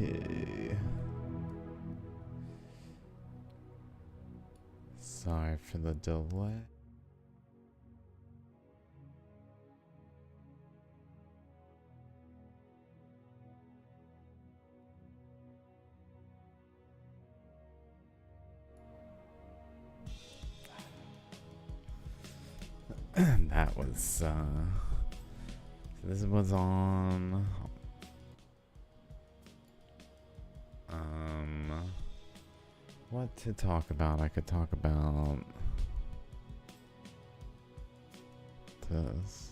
Okay. Sorry for the delay. That was, this was on, what to talk about? I could talk about this.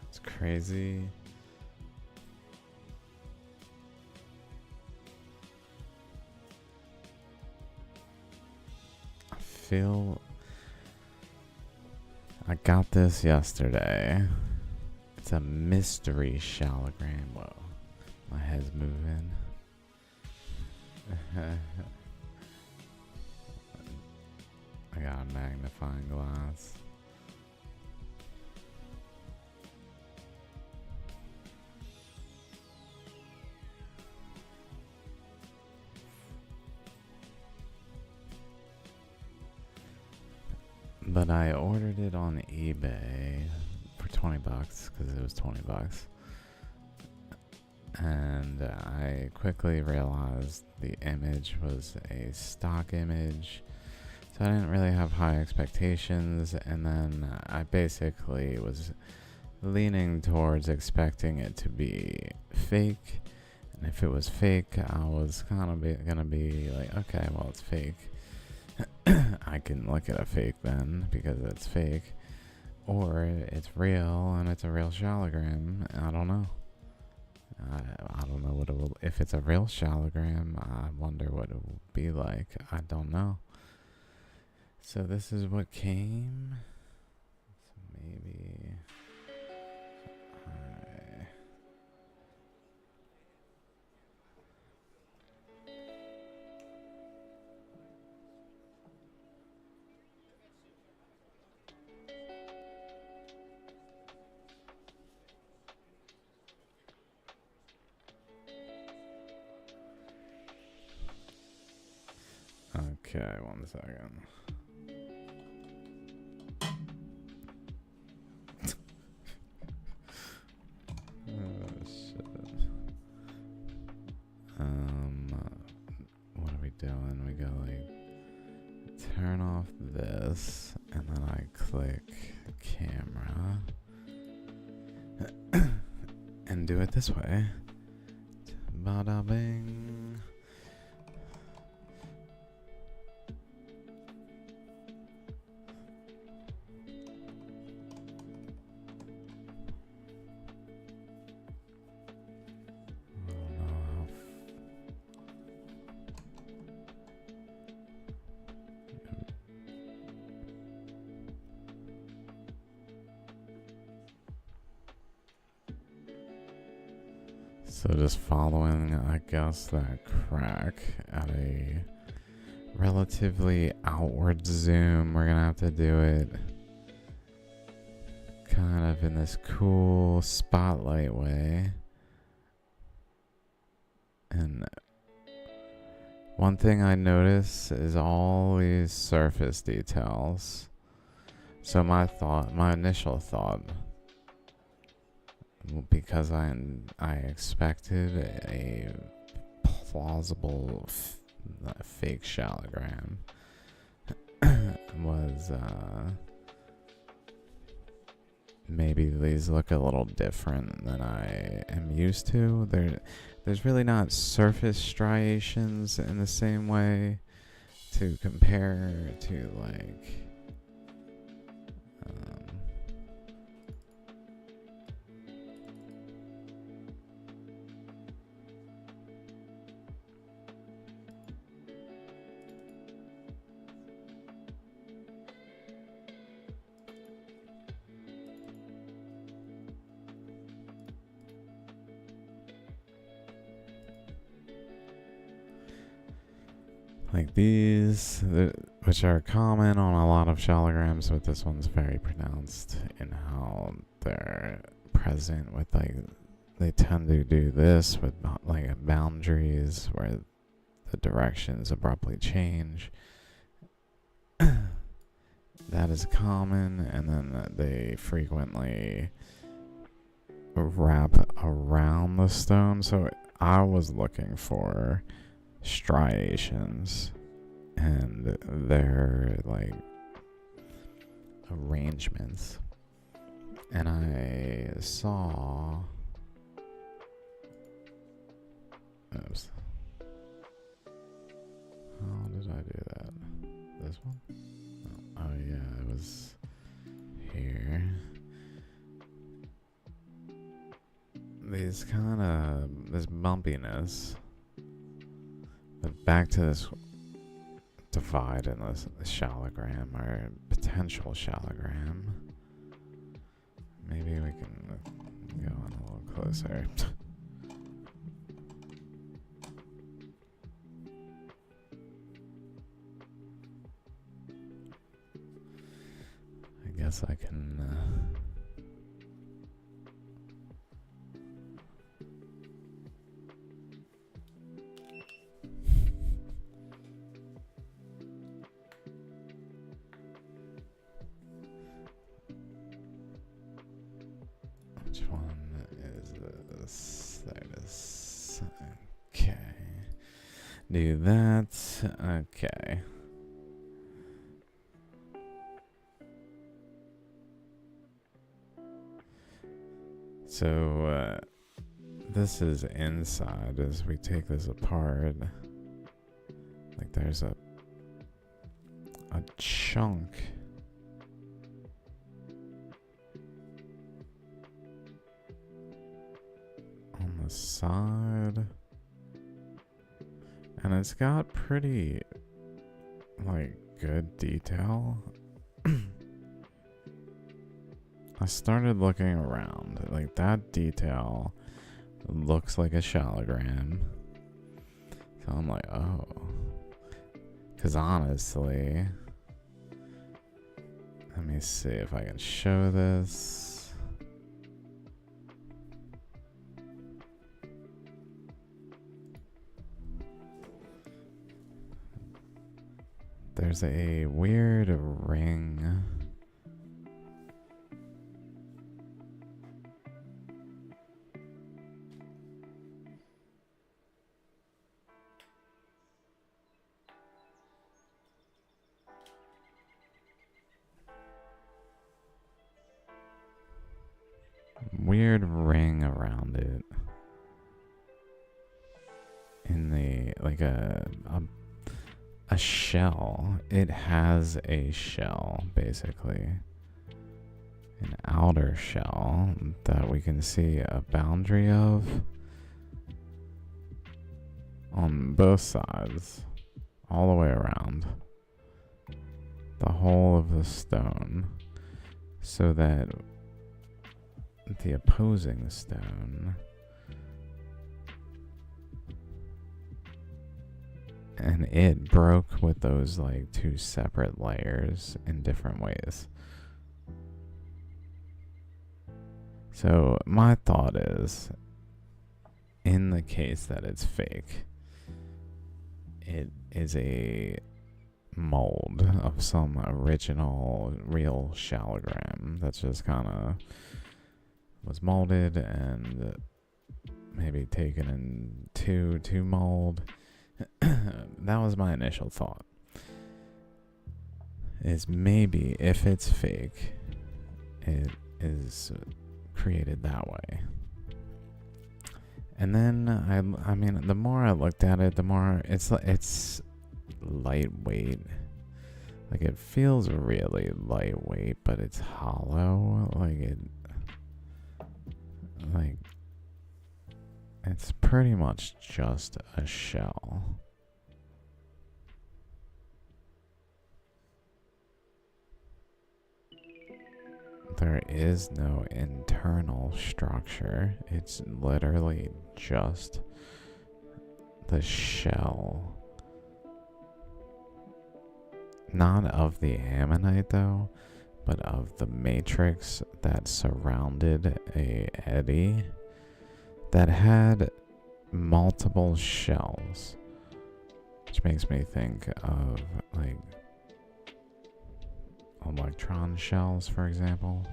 It's crazy. I got this yesterday. It's a mystery Shaligram. Whoa, my head's moving. I got a magnifying glass. But I ordered it on eBay for 20 bucks because it was 20 bucks. And I quickly realized the image was a stock image. So I didn't really have high expectations. And then I basically was leaning towards expecting it to be fake. And if it was fake, I was kind of gonna be like, okay, well, it's fake. I can look at a fake then because it's fake, or it's real and it's a real Shaligram. I don't know. I don't know what it will. If it's a real Shaligram, I wonder what it will be like. I don't know. So this is what came. So maybe. Okay, 1 second. Oh shit. What are we doing? We go like turn off this, and then I click camera, and do it this way. Bada bing. So just following, I guess, that crack at a relatively outward zoom. We're gonna have to do it kind of in this cool spotlight way. And one thing I notice is all these surface details. So my initial thought, because I expected a plausible fake Shaligram, was maybe these look a little different than I am used to. There's really not surface striations in the same way to compare to like Like these, which are common on a lot of shaligrams, but this one's very pronounced in how they're present with, like, they tend to do this with like boundaries where the directions abruptly change. That is common, and then they frequently wrap around the stone. So I was looking for striations and their like arrangements, and I saw, oops, how did I do that? This one? Oh yeah, it was here. These kind of, this bumpiness, but back to this divide in this shaligram, or potential shaligram. Maybe we can go on a little closer. I guess I can which one is this? There it is. Okay. Do that. Okay. So, this is inside. As we take this apart, like there's a chunk on the side, and it's got pretty like good detail. I started looking around, like that detail looks like a shaligram. So I'm like, oh. Because honestly, let me see if I can show this. There's a weird ring. Weird ring around it in the like a shell. It has a shell, basically an outer shell that we can see a boundary of on both sides, all the way around the whole of the stone, so that the opposing stone and it broke with those like two separate layers in different ways. So my thought is, in the case that it's fake, it is a mold of some original real shaligram that's just kind of was molded and maybe taken into mold. That was my initial thought, is maybe if it's fake, it is created that way. And then I mean, the more I looked at it, the more it's lightweight. Like it feels really lightweight, but it's hollow. Like it's pretty much just a shell. There is no internal structure. It's literally just the shell not of the ammonite though, but of the matrix that surrounded a eddy that had multiple shells, which makes me think of like electron shells, for example.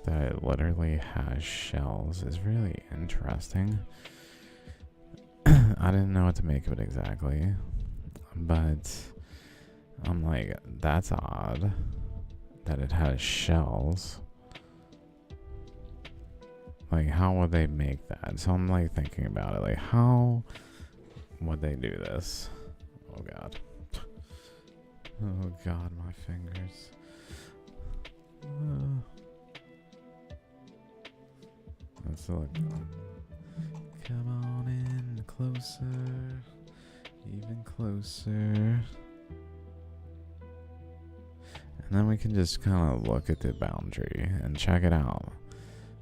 That it literally has shells is really interesting. I didn't know what to make of it exactly, but I'm like, that's odd that it has shells. Like, how would they make that? So I'm like thinking about it, like, how would they do this? Oh god. Oh god, my fingers. Let's look. Come on in closer, even closer. And then we can just kind of look at the boundary and check it out.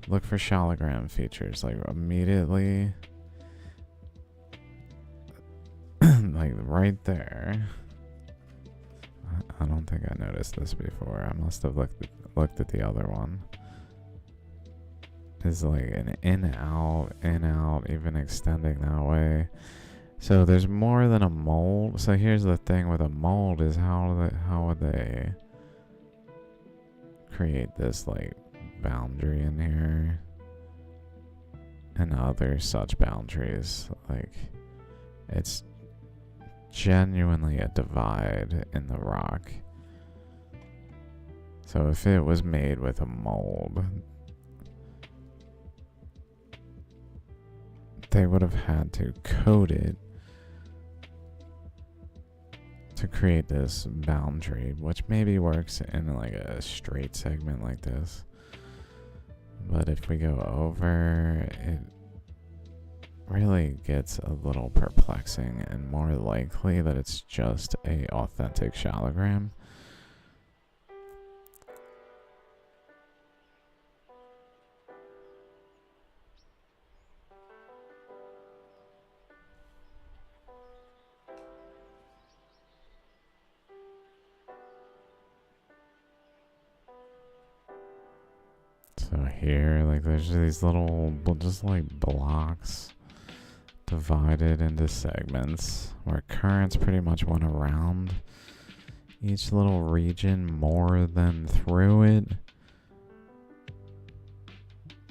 Look for Shaligram features, like immediately, like right there. I don't think I noticed this before. I must have looked at the other one. It's like an in out, even extending that way. So there's more than a mold. So here's the thing with a mold is how would they create this like boundary in here and other such boundaries? Like, it's genuinely a divide in the rock. So if it was made with a mold, they would have had to coat it to create this boundary, which maybe works in like a straight segment like this. But if we go over, it really gets a little perplexing and more likely that it's just a authentic Shaligram. So here, like, there's these little, just like blocks divided into segments where currents pretty much went around each little region more than through it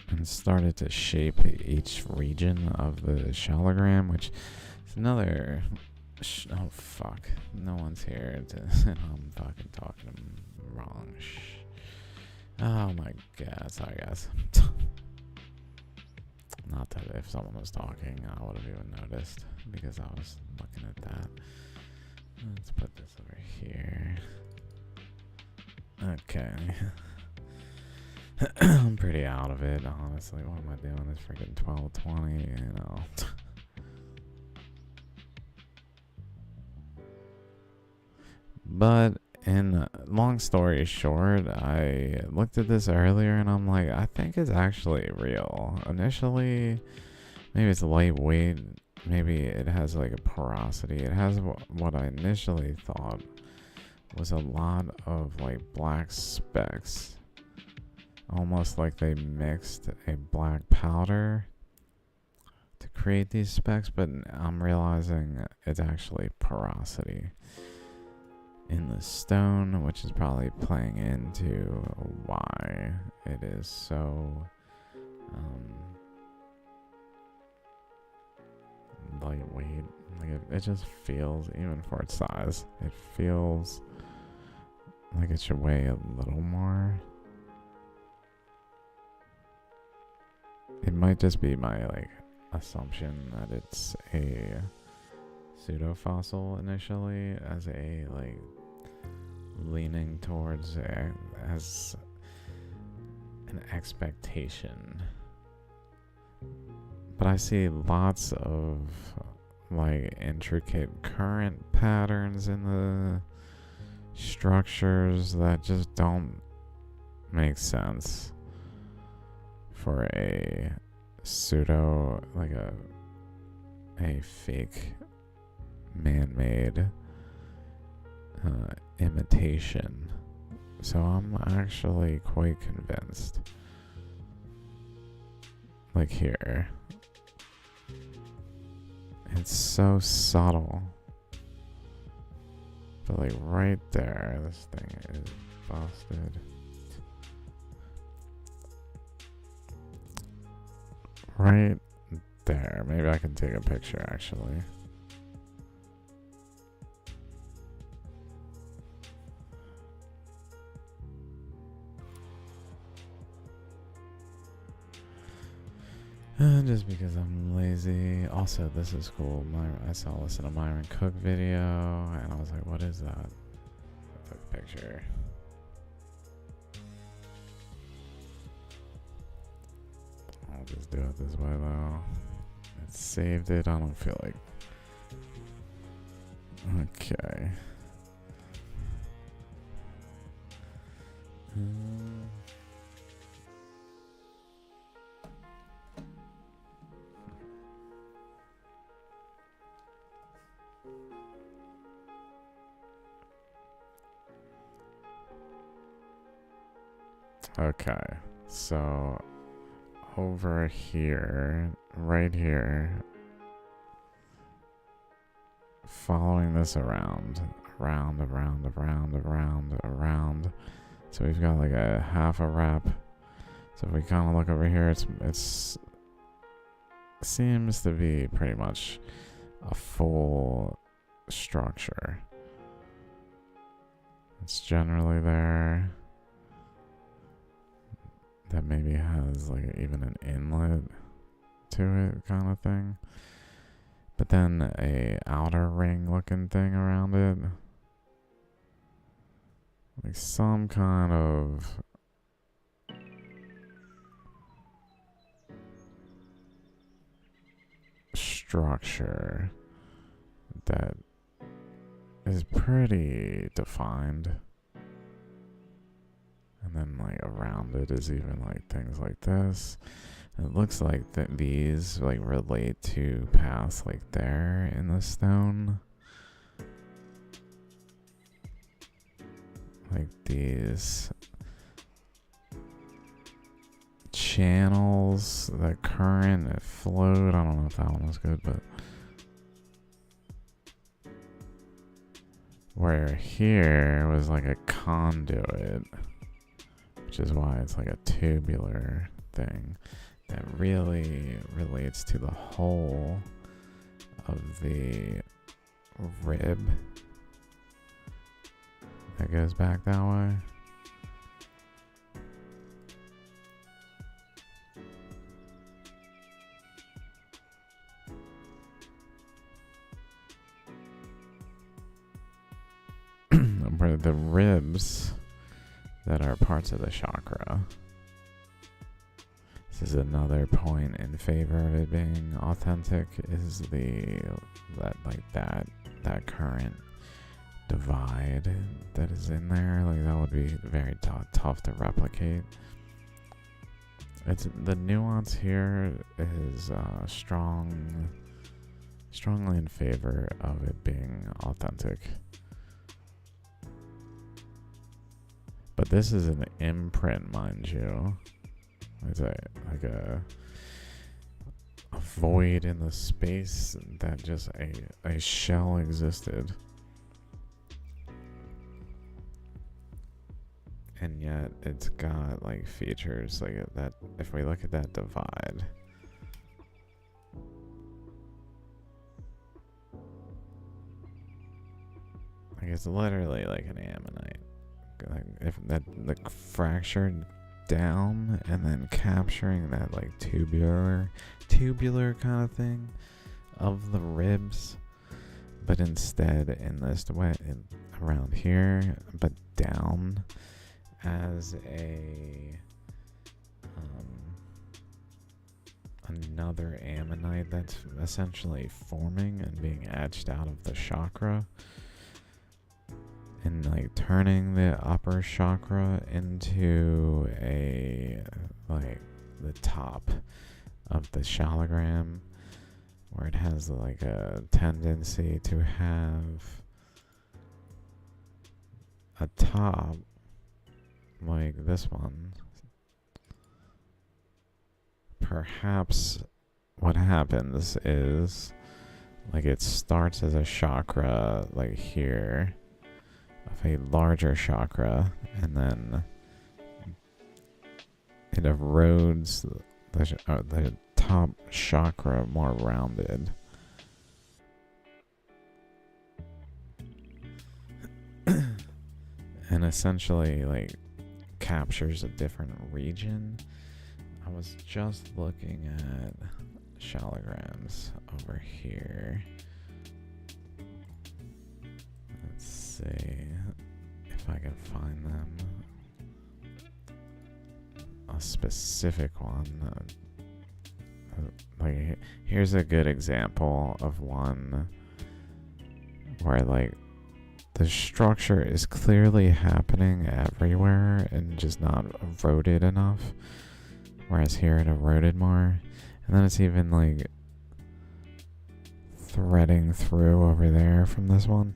and started to shape each region of the Shaligram, which is another. Oh fuck! No one's here, and I'm fucking talking wrong. Oh my god, sorry guys. Not that if someone was talking, I would have even noticed because I was looking at that. Let's put this over here. Okay. I'm pretty out of it, honestly. What am I doing? It's freaking 12:20, you know. But in long story short, I looked at this earlier and I'm like, I think it's actually real. Initially, maybe it's lightweight. Maybe it has like a porosity. It has what I initially thought was a lot of like black specks. Almost like they mixed a black powder to create these specks, but I'm realizing it's actually porosity in the stone, which is probably playing into why it is so lightweight. Like it just feels, even for its size, it feels like it should weigh a little more. It might just be my like assumption that it's a pseudo fossil initially, as a like leaning towards as an expectation. But I see lots of like intricate current patterns in the structures that just don't make sense for a pseudo, like a fake man-made imitation. So I'm actually quite convinced. Like here. It's so subtle. But like right there, this thing is busted. Right there. Maybe I can take a picture actually. Just because I'm lazy. Also, this is cool. I saw this in a Myron Cook video, and I was like, what is that? I took a picture. I'll just do it this way, though. It saved it. I don't feel like... Okay. Okay, so over here, right here, following this around. So we've got like a half a wrap. So if we kind of look over here, it's seems to be pretty much a full structure. It's generally there. That maybe has like even an inlet to it kind of thing. But then a outer ring looking thing around it. Like some kind of structure that is pretty defined. And then like around it is even like things like this. And it looks like that these like relate to paths like there in the stone. Like these channels, the current that flowed. I don't know if that one was good, but where here was like a conduit, which is why it's like a tubular thing that really relates to the whole of the rib that goes back that way. Where the ribs that are parts of the chakra. This is another point in favor of it being authentic, is that current divide that is in there. Like that would be very tough to replicate. It's the nuance here is strongly in favor of it being authentic. But this is an imprint, mind you. It's like a void in the space that just a shell existed. And yet it's got like features like that. If we look at that divide, like it's literally like an ammonite. Like if that like fractured down and then capturing that like tubular kind of thing of the ribs, but instead in this way around here, but down as a another ammonite that's essentially forming and being etched out of the chakra. And like turning the upper chakra into like the top of the Shaligram, where it has like a tendency to have a top like this one, perhaps what happens is like it starts as a chakra like here of a larger chakra, and then it erodes the top chakra more rounded. And essentially like captures a different region. I was just looking at Shaligrams over here. Let's see if I can find them. A specific one. Like, here's a good example of one where like the structure is clearly happening everywhere and just not eroded enough. Whereas here it eroded more. And then it's even like threading through over there from this one.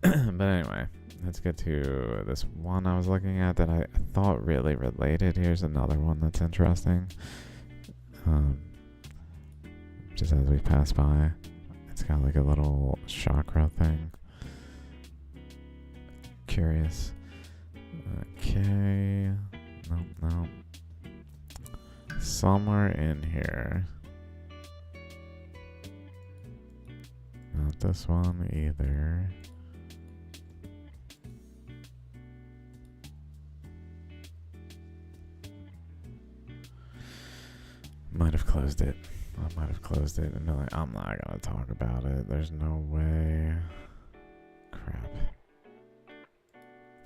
But anyway, let's get to this one I was looking at that I thought really related. Here's another one that's interesting. Just as we pass by, it's got like a little chakra thing. Curious. Okay. Nope. Somewhere in here. Not this one either. Might have closed it. I might have closed it and been like, I'm not gonna talk about it. There's no way. Crap.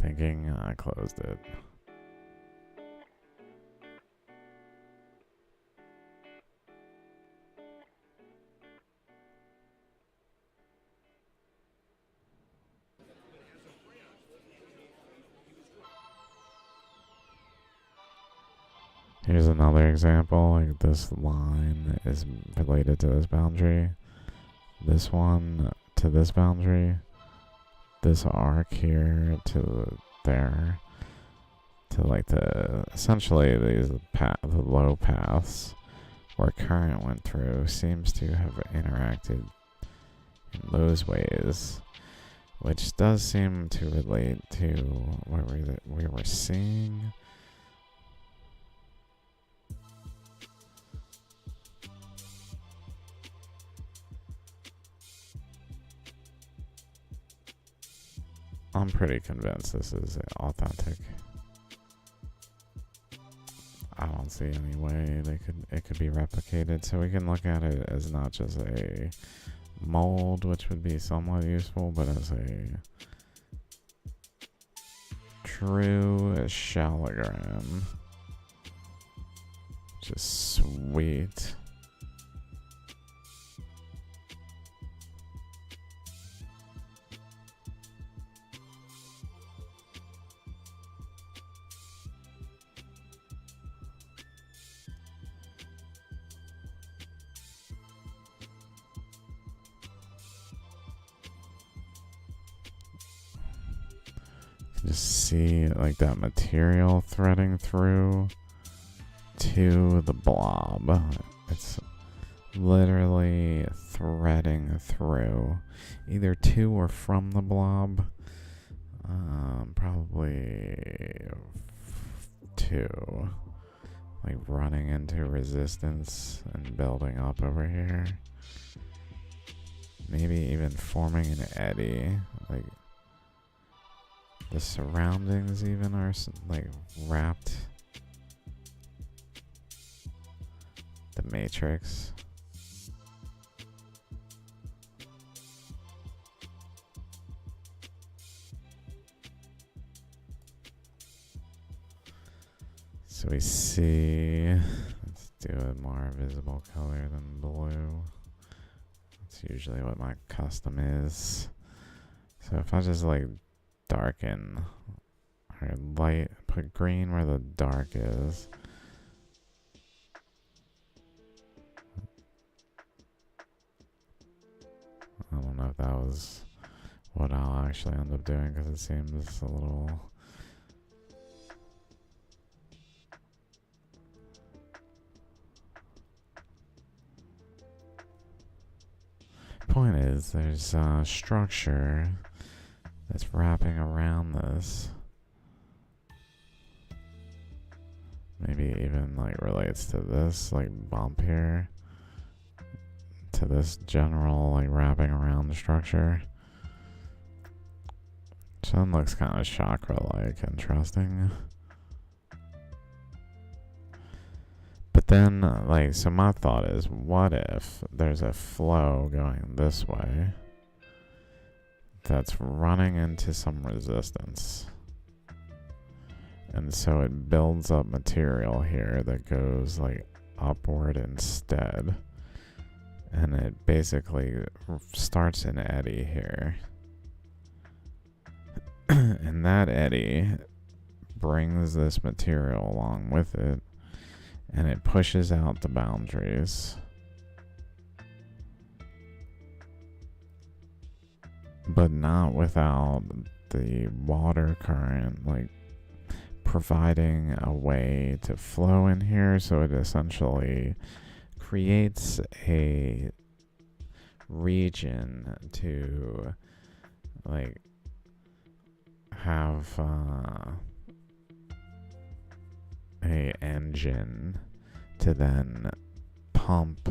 Thinking I closed it. Here's another example. Like this line is related to this boundary. This one to this boundary. This arc here to there. To like the essentially these the low paths where current went through seems to have interacted in those ways, which does seem to relate to what we were seeing. I'm pretty convinced this is authentic. I don't see any way it could be replicated, so we can look at it as not just a mold, which would be somewhat useful, but as a true Shaligram. Just sweet. Just see like that material threading through to the blob. It's literally threading through either to or from the blob. Probably to, like running into resistance and building up over here. Maybe even forming an eddy, like the surroundings even are like wrapped. The matrix. So we see, let's do a more visible color than blue. That's usually what my custom is. So if I just like darken or light, put green where the dark is. I don't know if that was what I'll actually end up doing, because it seems a little... Point is, there's a structure that's wrapping around this. Maybe even like relates to this like bump here. To this general like wrapping around the structure. So it looks kind of chakra-like, interesting. But then, like, so my thought is, what if there's a flow going this way that's running into some resistance? And so it builds up material here that goes, like, upward instead. And it basically starts an eddy here. And that eddy brings this material along with it. And it pushes out the boundaries. But not without the water current, like, providing a way to flow in here. So it essentially creates a region to, like, have a engine to then pump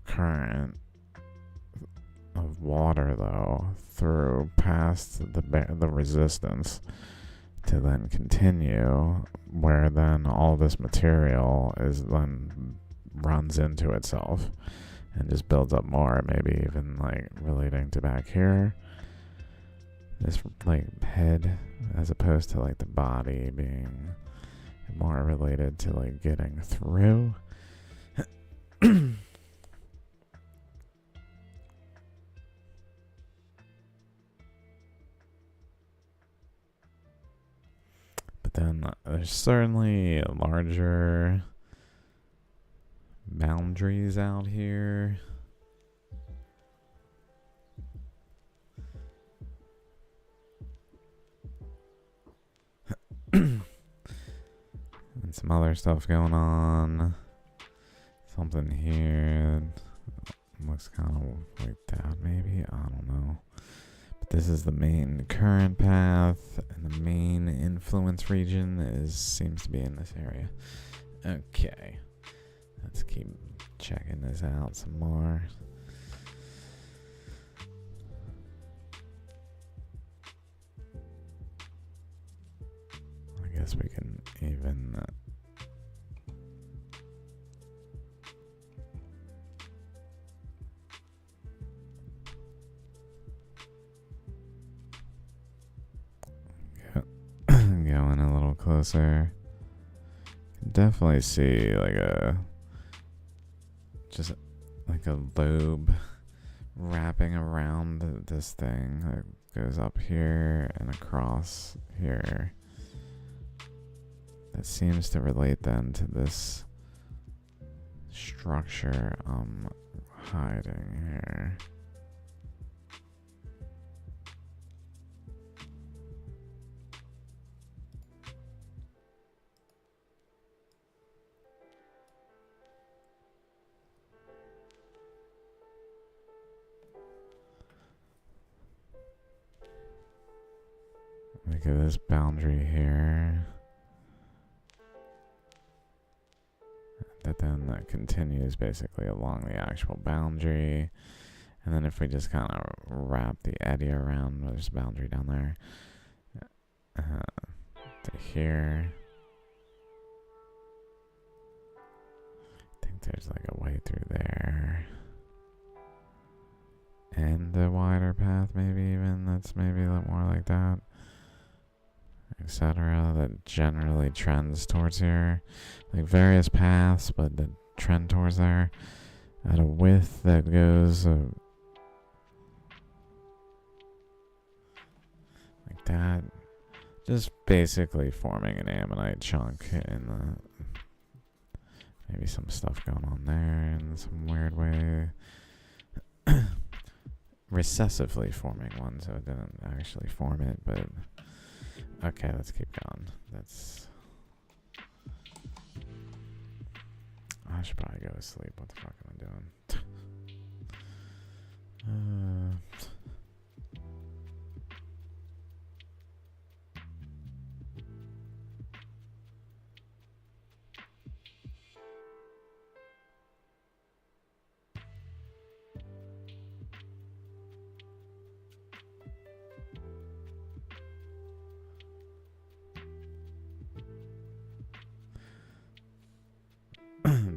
current of water though through past the resistance to then continue, where then all this material is then runs into itself and just builds up more, maybe even like relating to back here, this like head, as opposed to like the body being more related to like getting through. But then there's certainly larger boundaries out here. And some other stuff going on. Something here looks kind of like that, maybe. I don't know. But this is the main current path, and the main influence region seems to be in this area. Okay, let's keep checking this out some more. I guess we can even going a little closer. Definitely see like just like a lobe wrapping around this thing that goes up here and across here. That seems to relate then to this structure I'm hiding here. Look at this boundary here. That continues basically along the actual boundary. And then if we just kind of wrap the eddy around, there's a boundary down there to here. I think there's like a way through there. And a wider path, maybe even, that's maybe a little more like that. Etc. That generally trends towards here. Like various paths, but the trend towards there. At a width that goes like that. Just basically forming an ammonite chunk in the... Maybe some stuff going on there in some weird way. recessively forming one, so it didn't actually form it, but okay, let's keep going. I should probably go to sleep. What the fuck am I doing?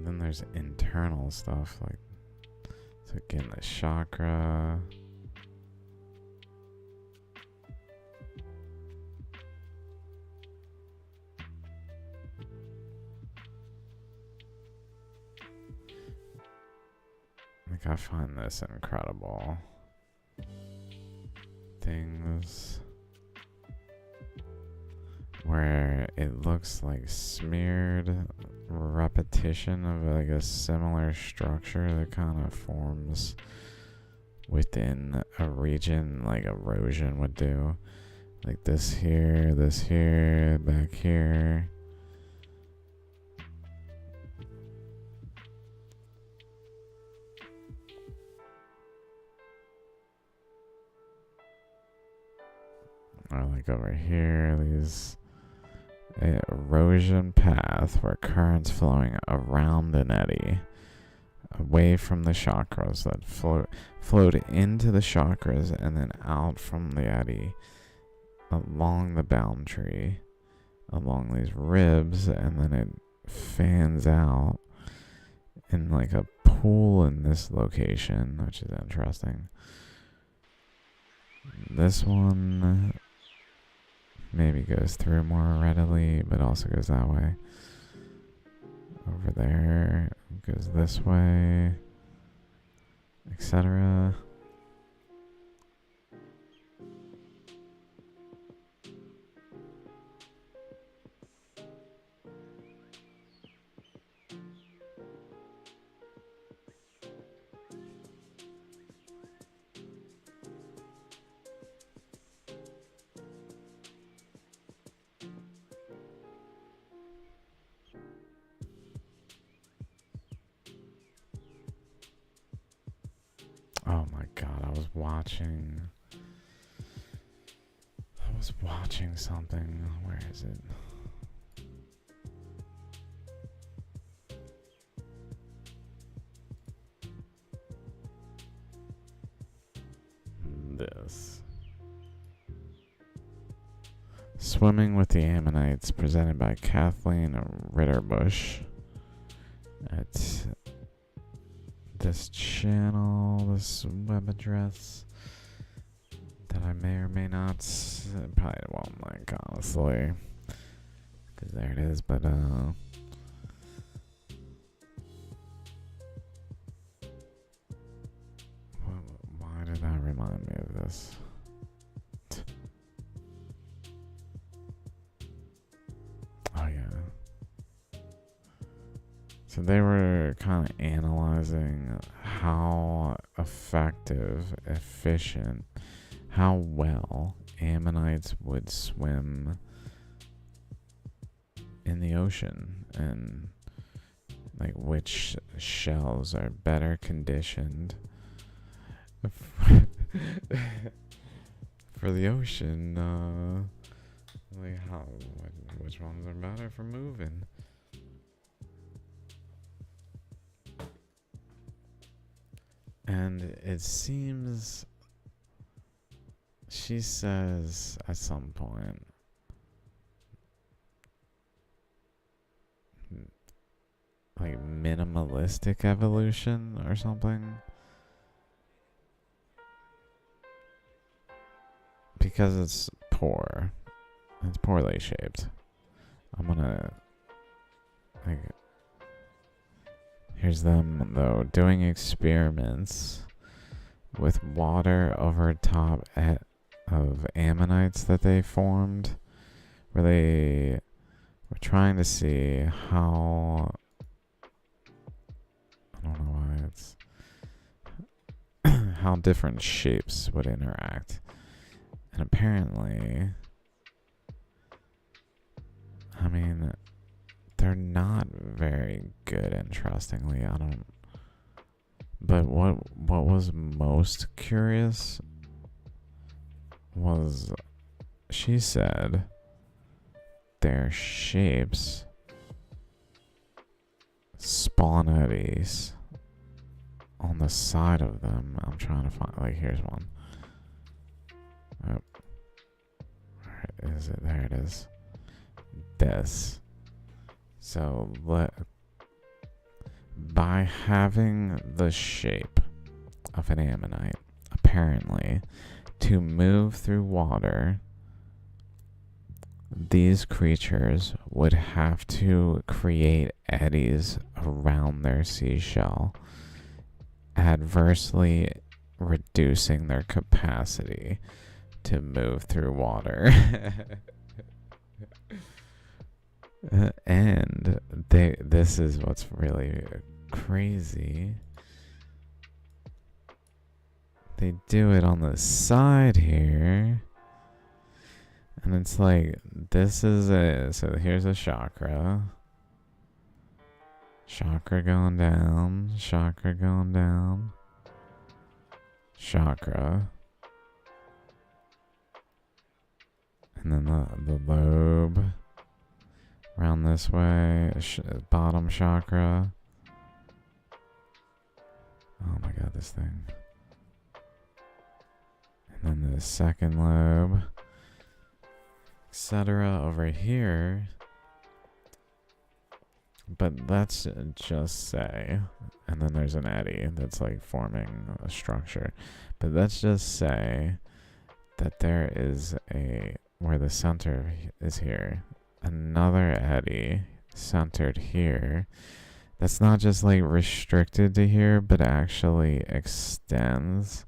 Then there's internal stuff, like, so getting the chakra. Like, I find this incredible. Things where it looks like smeared repetition of like a similar structure that kind of forms within a region, like erosion would do. Like this here, back here. Or like over here, these erosion path where currents flowing around an eddy, away from the chakras that float into the chakras and then out from the eddy, along the boundary, along these ribs, and then it fans out in like a pool in this location, which is interesting. This one maybe goes through more readily, but also goes that way. Over there, goes this way, etc. Oh my god, I was watching something. Where is it? This. Swimming with the Ammonites, presented by Kathleen Ritterbush. At this channel, this web address that I may or may not, probably won't link, honestly, because there it is, but why did that remind me of this? Oh yeah. So they were kind of analyzing how effective, efficient, how well ammonites would swim in the ocean, and like which shells are better conditioned for the ocean. Like which ones are better for moving. And it seems, she says at some point, like minimalistic evolution or something, because it's poor, it's poorly shaped. I'm gonna, like, here's them though doing experiments with water over top of ammonites that they formed, where they were trying to see how, I don't know why it's how different shapes would interact. And apparently, I mean, they're not very good, interestingly. I don't. But what was most curious was she said their shapes spawn eddies on the side of them. I'm trying to find, like, here's one. Oh. Where is it? There it is. This. So by having the shape of an ammonite, apparently, to move through water, these creatures would have to create eddies around their seashell, adversely reducing their capacity to move through water. And this is what's really crazy. They do it on the side here. And it's like, this is so here's a chakra. Chakra going down. Chakra going down. Chakra. And then the lobe. Around this way. Bottom chakra. Oh my god, this thing. And then the second lobe. Etc. over here. But let's just say, and then there's an eddy that's like forming a structure. But let's just say that there is where the center is here, another eddy centered here. That's not just like restricted to here, but actually extends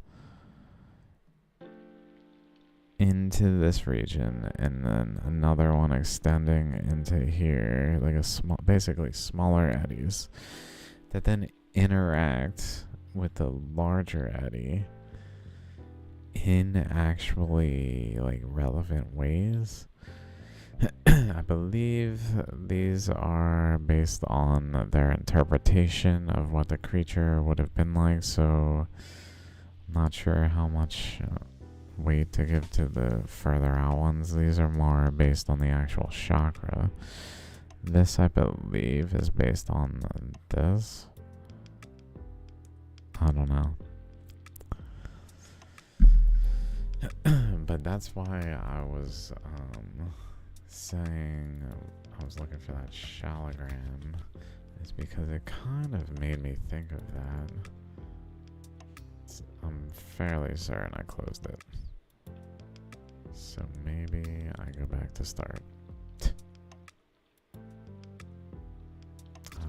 into this region, and then another one extending into here, like a basically smaller eddies that then interact with the larger eddy in actually like relevant ways. I believe these are based on their interpretation of what the creature would have been like, so I'm not sure how much weight to give to the further out ones. These are more based on the actual chakra. This, I believe, is based on this. I don't know. But that's why I was saying I was looking for that Shaligram, is because it kind of made me think of that. I'm fairly certain I closed it. So maybe I go back to start. I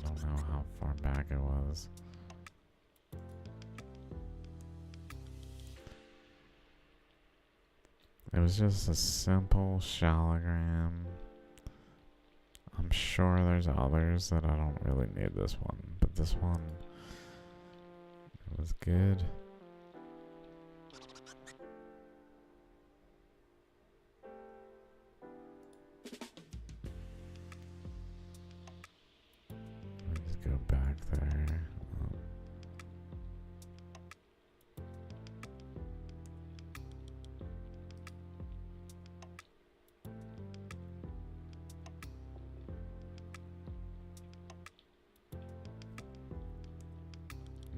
don't know how far back it was. It was just a simple Shaligram. I'm sure there's others that I don't really need this one, but this one, it was good. Let's go back there.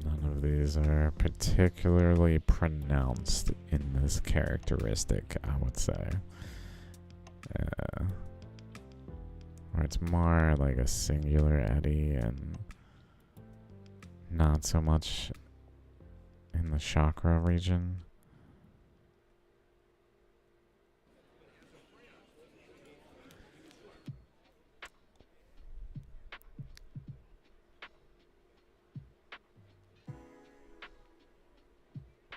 None of these are particularly pronounced in this characteristic, I would say. Or it's more like a singular eddy and not so much in the chakra region.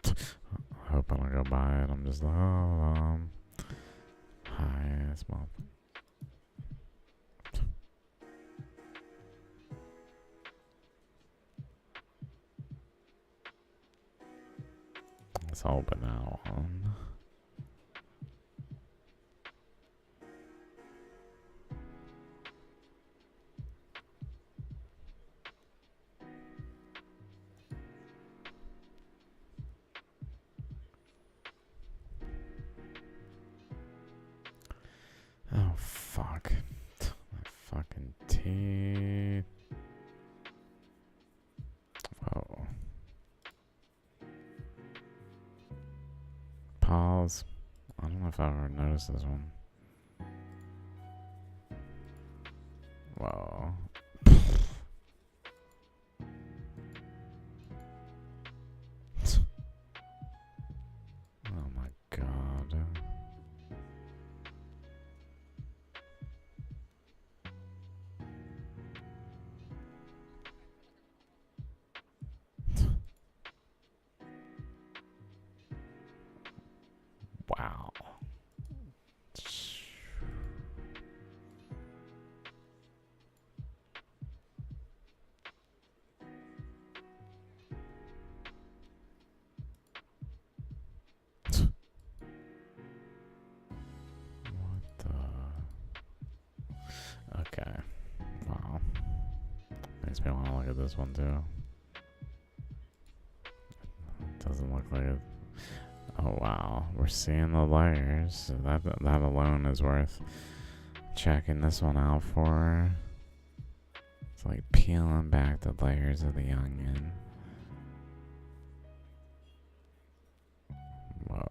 I hope I don't go by it. I'm just like, oh, hi, small. Let's open that one. Oh, fuck. My fucking teeth. Whoa. Pause. I don't know if I've ever noticed this one. Whoa. Oh my god. Wow. What the? Okay. Wow. Makes me want to look at this one too. Doesn't look like it. Oh wow, we're seeing the layers. So that alone is worth checking this one out for. It's like peeling back the layers of the onion. Whoa.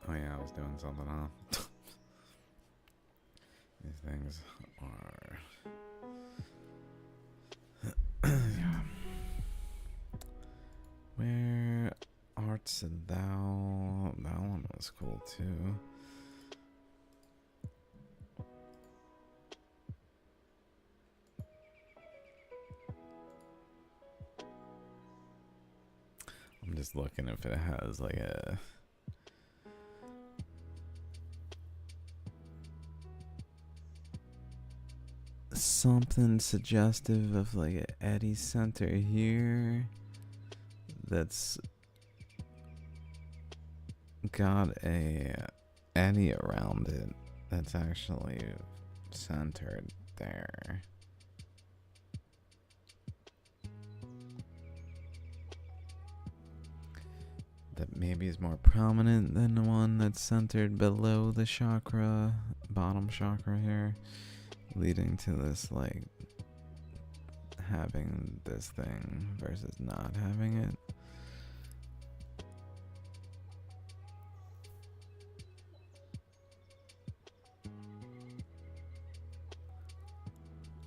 Oh yeah, I was doing something, huh? These things are... yeah. Where art thou? That one was cool too. I'm just looking if it has like a... something suggestive of like an eddy center here that's got a eddy around it that's actually centered there. That maybe is more prominent than the one that's centered below the chakra, bottom chakra here, leading to this like having this thing versus not having it.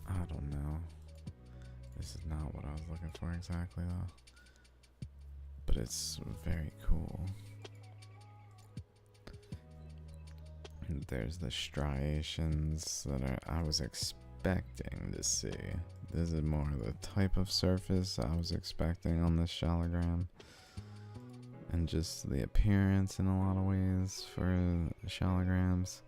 I don't know. This is not what I was looking for exactly though. But it's very cool. And there's the striations that I was expecting to see. This is more the type of surface I was expecting on this Shaligram. And just the appearance in a lot of ways for Shaligrams.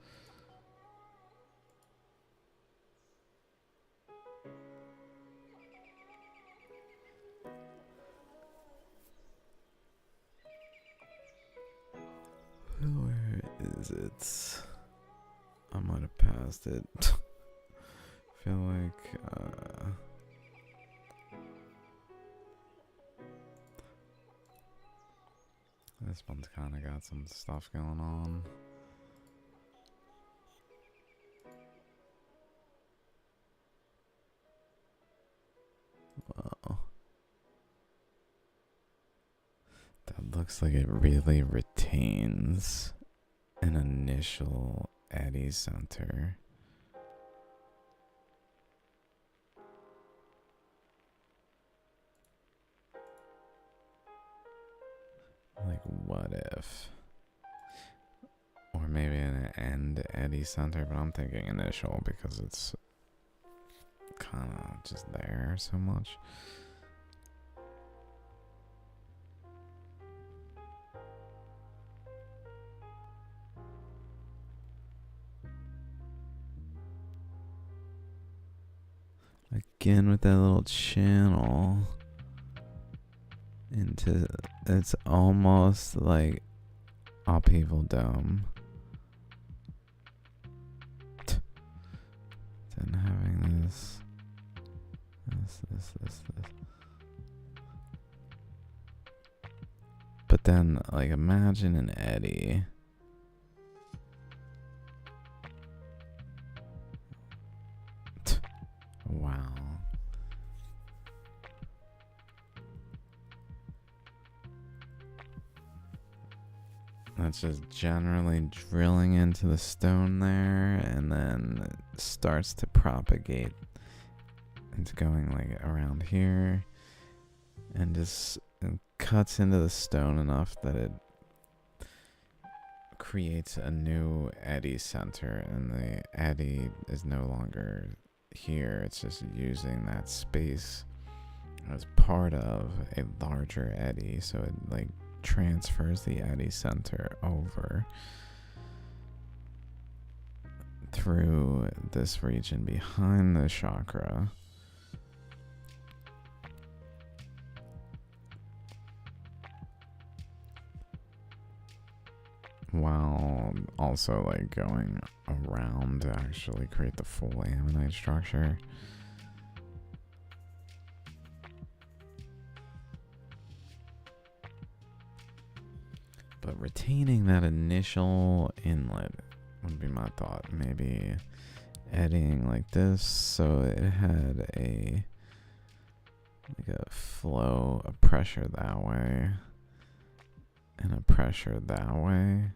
Where is it? I might have passed it. Feel like this one's kind of got some stuff going on. That looks like it really retains an initial eddy center. Like, what if? Or maybe an end eddy center, but I'm thinking initial because it's kind of just there so much. Again with that little channel into, it's almost like upheaval dome. Then having this. But then, like, imagine an eddy. Wow. That's just generally drilling into the stone there, and then it starts to propagate. It's going like around here, and just cuts into the stone enough that it creates a new eddy center, and the eddy is no longer here. It's just using that space as part of a larger eddy, so it like transfers the eddy center over through this region behind the chakra. While also like going around to actually create the full ammonite structure. But retaining that initial inlet would be my thought. Maybe eddying like this so it had a flow of pressure that way and a pressure that way.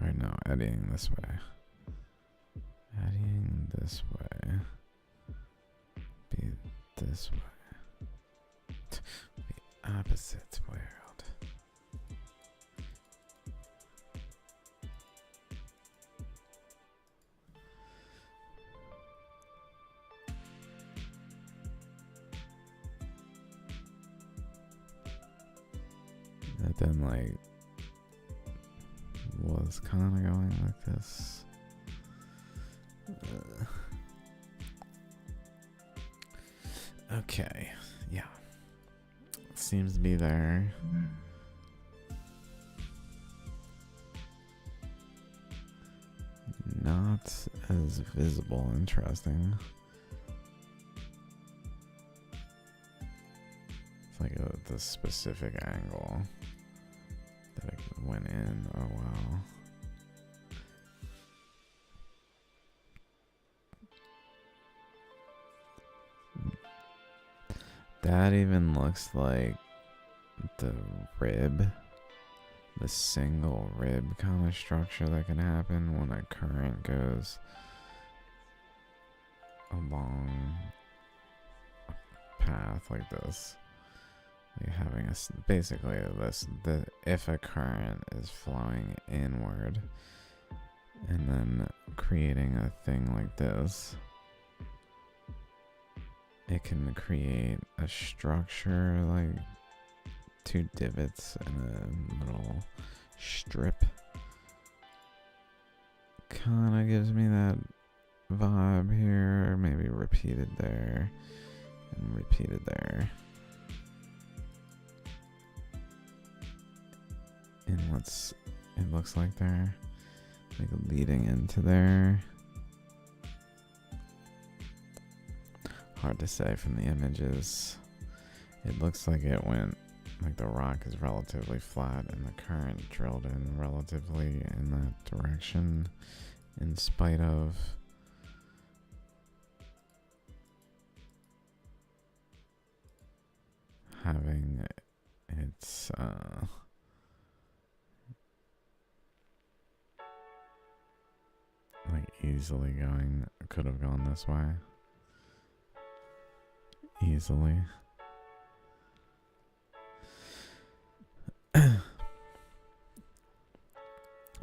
Or no, eddying this way. Eddying this way. Be this way. The opposite way around. That then like was kind of going like this. Okay, yeah. Seems to be there. Not as visible, interesting. It's like the specific angle that it went in. Oh wow. That even looks like the rib, the single rib kind of structure that can happen when a current goes along a path like this. Like having basically if a current is flowing inward and then creating a thing like this, it can create a structure like two divots and a little strip. Kind of gives me that vibe here, maybe repeated there and repeated there. And what's it looks like there, like leading into there. Hard to say from the images. It looks like it went, like the rock is relatively flat and the current drilled in relatively in that direction. in spite of having its like easily could have gone this way easily.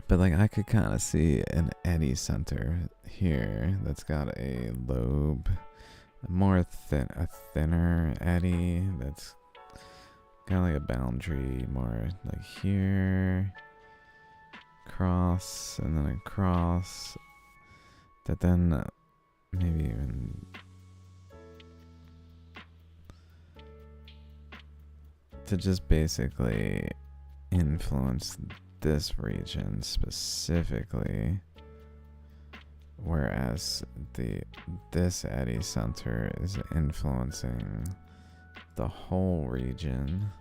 But like I could kind of see an eddy center here that's got a lobe, a thinner eddy that's kind of like a boundary, more like here, cross, and then across, that then maybe even to just basically influence this region specifically, whereas this eddy center is influencing the whole region.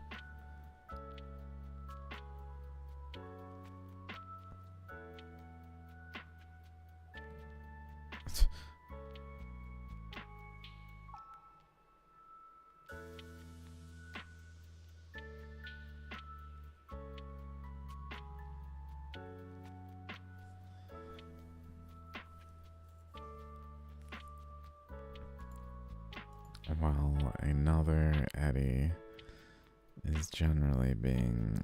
While another eddy is generally being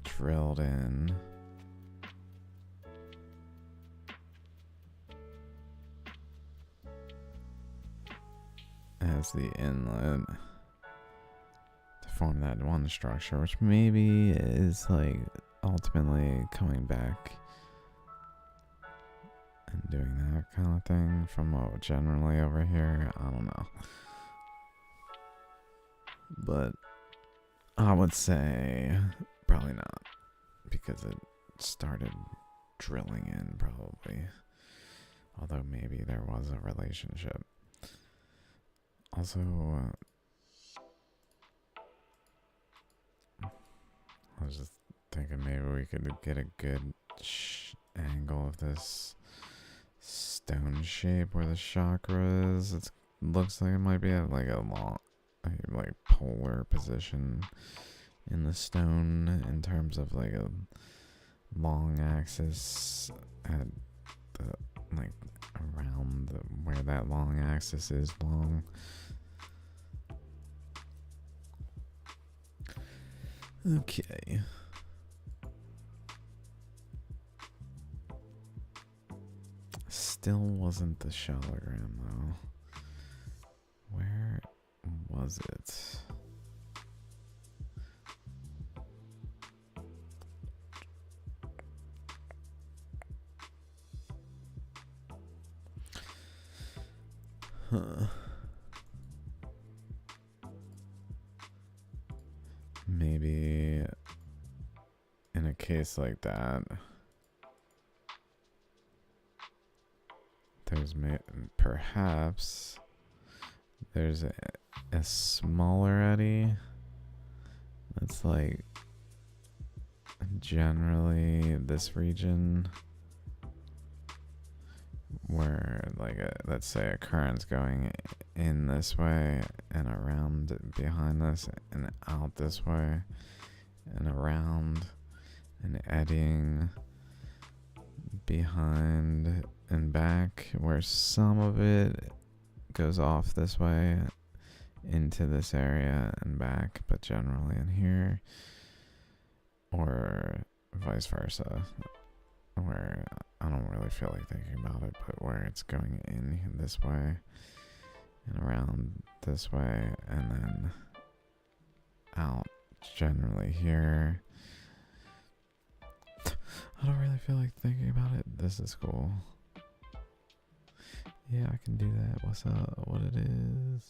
drilled in as the inlet to form that one structure, which maybe is like ultimately coming back and doing that kind of thing from what generally over here. I don't know. But I would say probably not, because it started drilling in probably. Although maybe there was a relationship. Also, I was just thinking maybe we could get a good angle of this stone shape where the chakra is. It looks like it might be at like a long, like polar position in the stone in terms of like a long axis at the like around where that long axis is long. Okay. Still wasn't the Shaligram though. Where was it? Huh. Maybe in a case like that, perhaps there's a smaller eddy that's like generally this region where like let's say a current's going in this way and around behind this and out this way and around and eddying behind and back, where some of it goes off this way into this area and back, but generally in here, or vice versa, where I don't really feel like thinking about it, but where it's going in this way and around this way and then out generally here. I don't really feel like thinking about it. This is cool. Yeah, I can do that. What's up? What it is?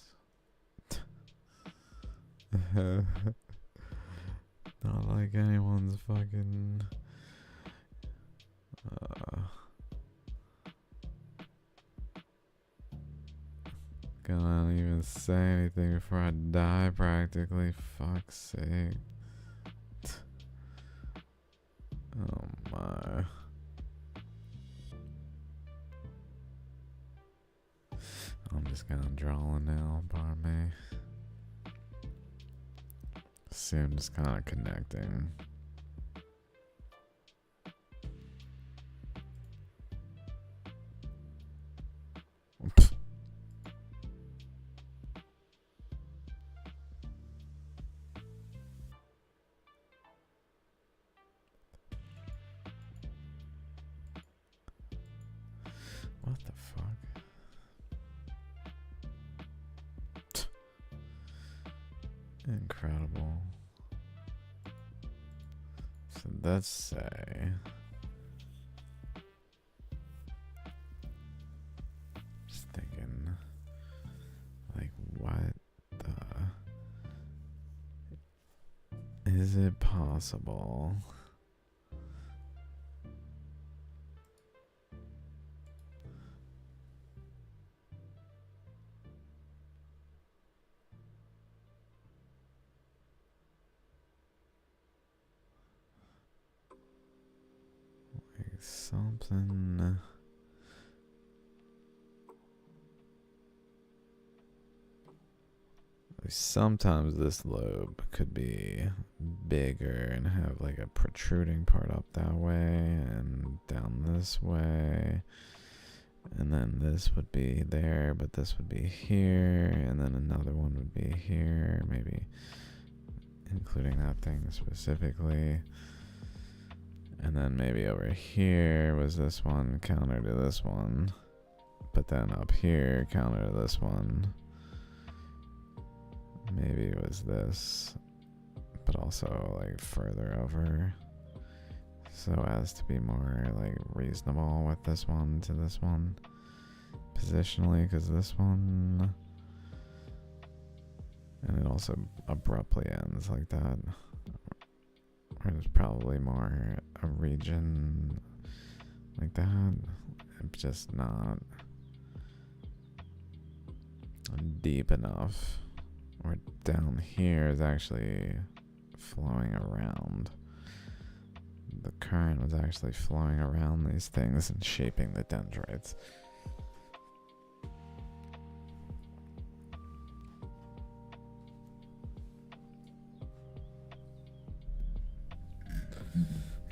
Not like anyone's fucking gonna even say anything before I die practically. Fuck's sake. Oh my. Just gonna draw it now, pardon me. Seems kind of connecting. What the fuck? Incredible. So let's say, just thinking, like, what the, is it possible? Something. Sometimes this lobe could be bigger and have like a protruding part up that way and down this way. And then this would be there, but this would be here. And then another one would be here, maybe including that thing specifically. And then maybe over here was this one counter to this one. But then up here, counter to this one. Maybe it was this. But also like further over. So as to be more like reasonable with this one to this one. Positionally, because this one. And it also abruptly ends like that. There's probably more a region like that, just not deep enough. Or down here is actually flowing around. The current was actually flowing around these things and shaping the dendrites.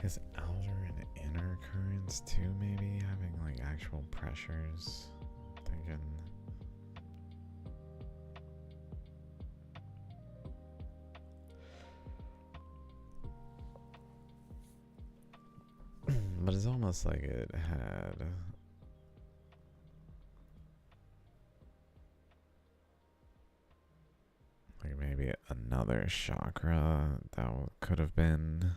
Is outer and inner currents too, maybe having like actual pressures? Thinking. But it's almost like it had like maybe another chakra that could have been.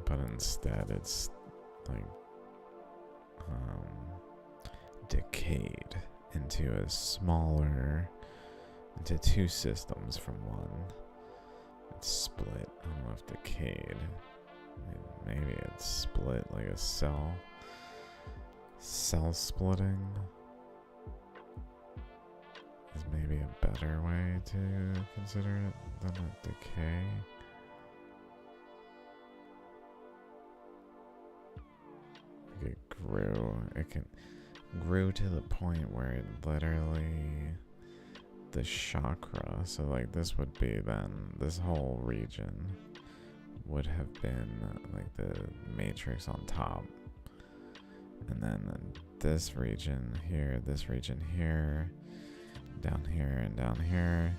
But instead it's like decayed into a smaller, into two systems from one. It's split. I don't know if decayed. Maybe it's split like a cell. Cell splitting is maybe a better way to consider it than a decay. It grew to the point where it literally, the chakra, so like this would be then, this whole region would have been like the matrix on top, and then this region here, down here and down here,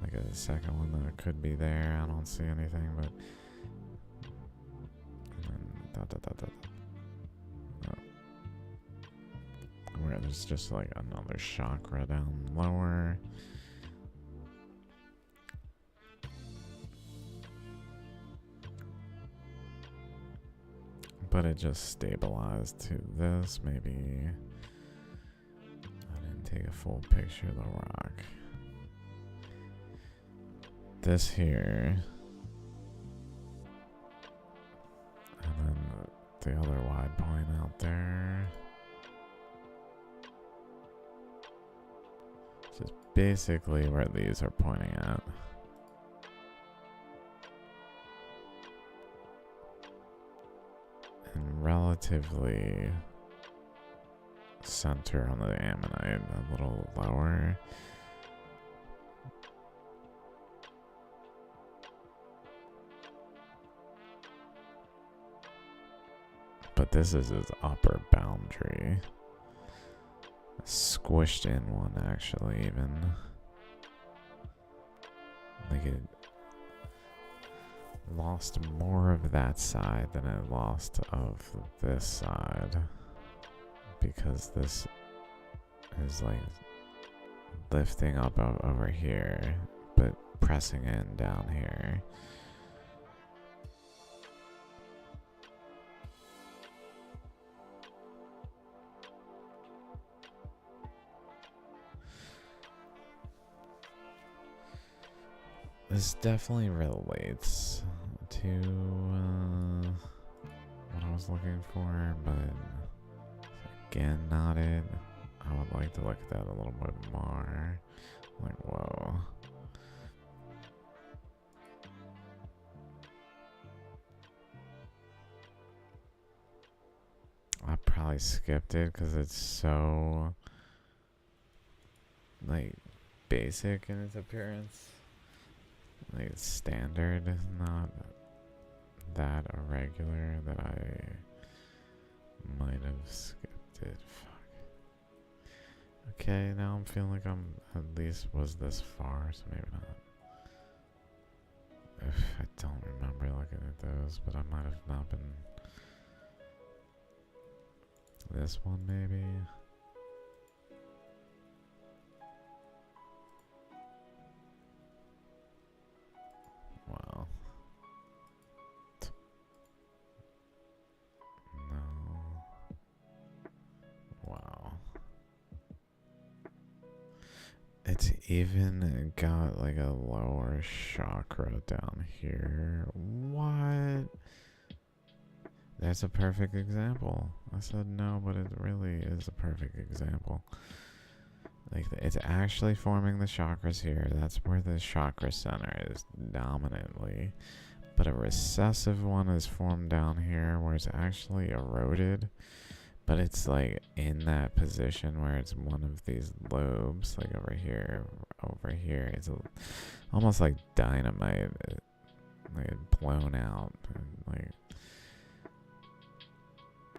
like a second one that could be there, I don't see anything, but and then where there's just like another chakra down lower. But it just stabilized to this. Maybe I didn't take a full picture of the rock. This here. And then the other wide point out there. Just basically where these are pointing at. relatively center on the ammonite, a little lower. But this is its upper boundary. A squished in one, actually, even. Like it lost more of that side than it lost of this side. Because this is like lifting up over here, but pressing in down here. This definitely relates to what I was looking for, but again, not it. I would like to look at that a little bit more. Like, whoa. I probably skipped it because it's so, like, basic in its appearance. Like, it's standard, not that irregular that I might have skipped it. Fuck. Okay, now I'm feeling like I'm at least was this far, so maybe not. I don't remember looking at those, but I might have not been. This one, maybe? Wow. No. Wow. It's even got like a lower chakra down here. What? That's a perfect example. I said no, but it really is a perfect example. Like, it's actually forming the chakras here. That's where the chakra center is dominantly. But a recessive one is formed down here where it's actually eroded. But it's like in that position where it's one of these lobes, like over here. It's almost like dynamite, like blown out, like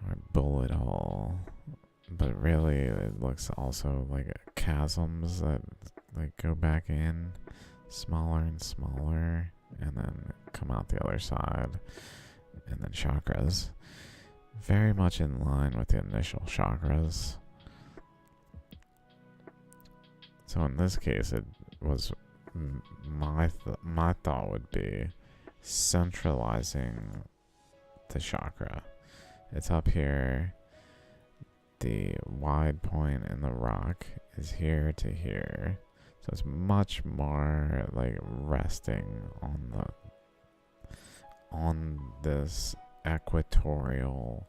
or bullet hole. But really, it looks also like chasms that like go back in, smaller and smaller, and then come out the other side, and then chakras. Very much in line with the initial chakras. So in this case, it was my thought would be centralizing the chakra. It's up here. The wide point in the rock is here to here. So it's much more like resting on this equatorial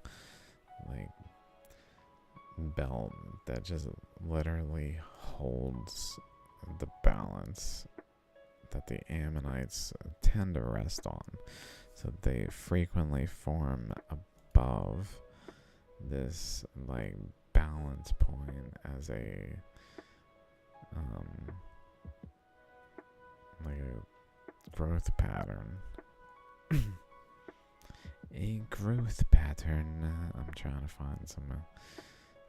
like belt that just literally holds the balance that the ammonites tend to rest on. So they frequently form above this like balance point as a like a growth pattern. A growth pattern. I'm trying to find some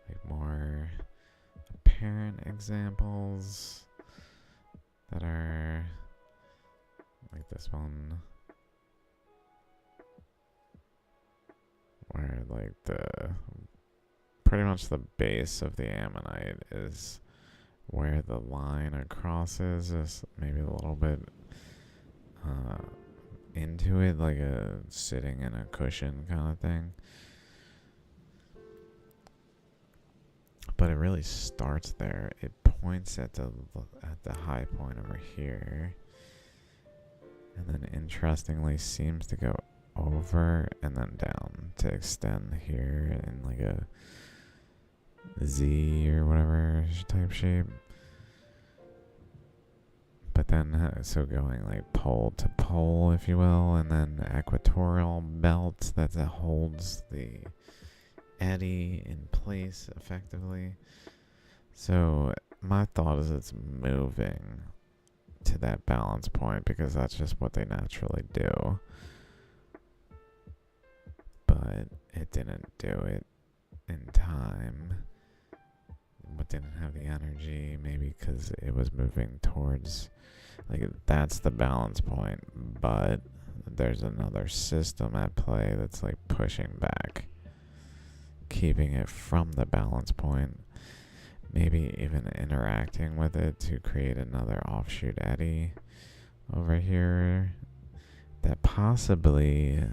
like more apparent examples that are like this one, where like pretty much the base of the ammonite is where the line across is maybe a little bit into it, like a sitting in a cushion kind of thing. But it really starts there. It points at the high point over here, and then interestingly seems to go over and then down to extend here in like a Z or whatever type shape. But But then, so going like pole to pole, if you will, and then equatorial belt that holds the eddy in place effectively. So my thought is it's moving to that balance point because that's just what they naturally do. But it didn't do it in time. But didn't have the energy, maybe because it was moving towards, like, that's the balance point, but there's another system at play that's like pushing back, keeping it from the balance point, maybe even interacting with it to create another offshoot eddy over here that possibly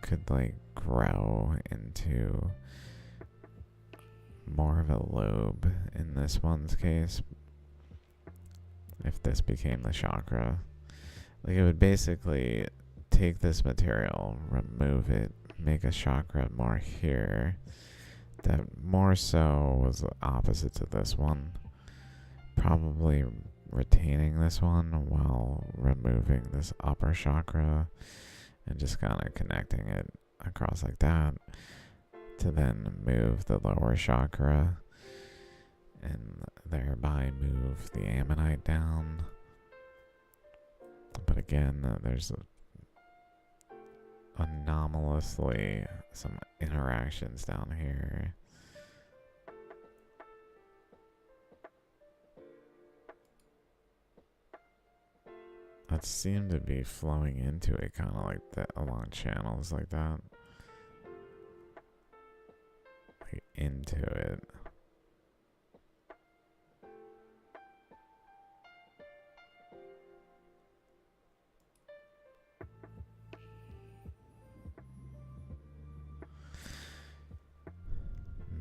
could like grow into more of a lobe in this one's case. If this became the chakra, like it would basically take this material, remove it, make a chakra more here that more so was opposite to this one, probably retaining this one while removing this upper chakra and just kind of connecting it across like that, to then move the lower chakra and thereby move the ammonite down. But again, there's anomalously some interactions down here. That seem to be flowing into it, kind of like that, along channels like that. Like into it.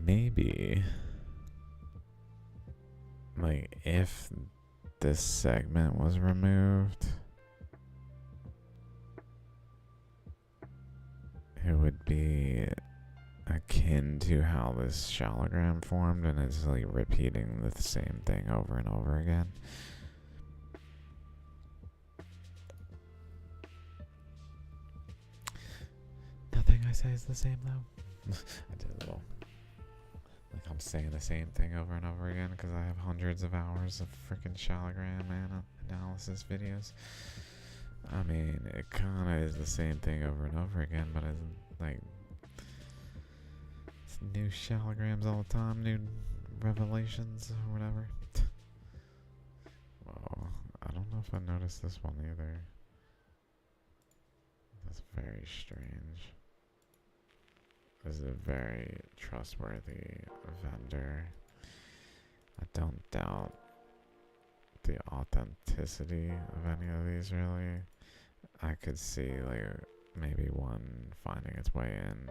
Maybe, like, if this segment was removed, it would be akin to how this Shaligram formed, and it's like repeating the same thing over and over again. Nothing I say is the same though. I did a little, like, I'm saying the same thing over and over again because I have hundreds of hours of freaking Shaligram analysis videos. I mean, it kind of is the same thing over and over again, but it's like, it's new Shaligrams all the time, new revelations or whatever. Well, I don't know if I noticed this one either. That's very strange. This is a very trustworthy vendor. I don't doubt the authenticity of any of these, really. I could see, like, maybe one finding its way in.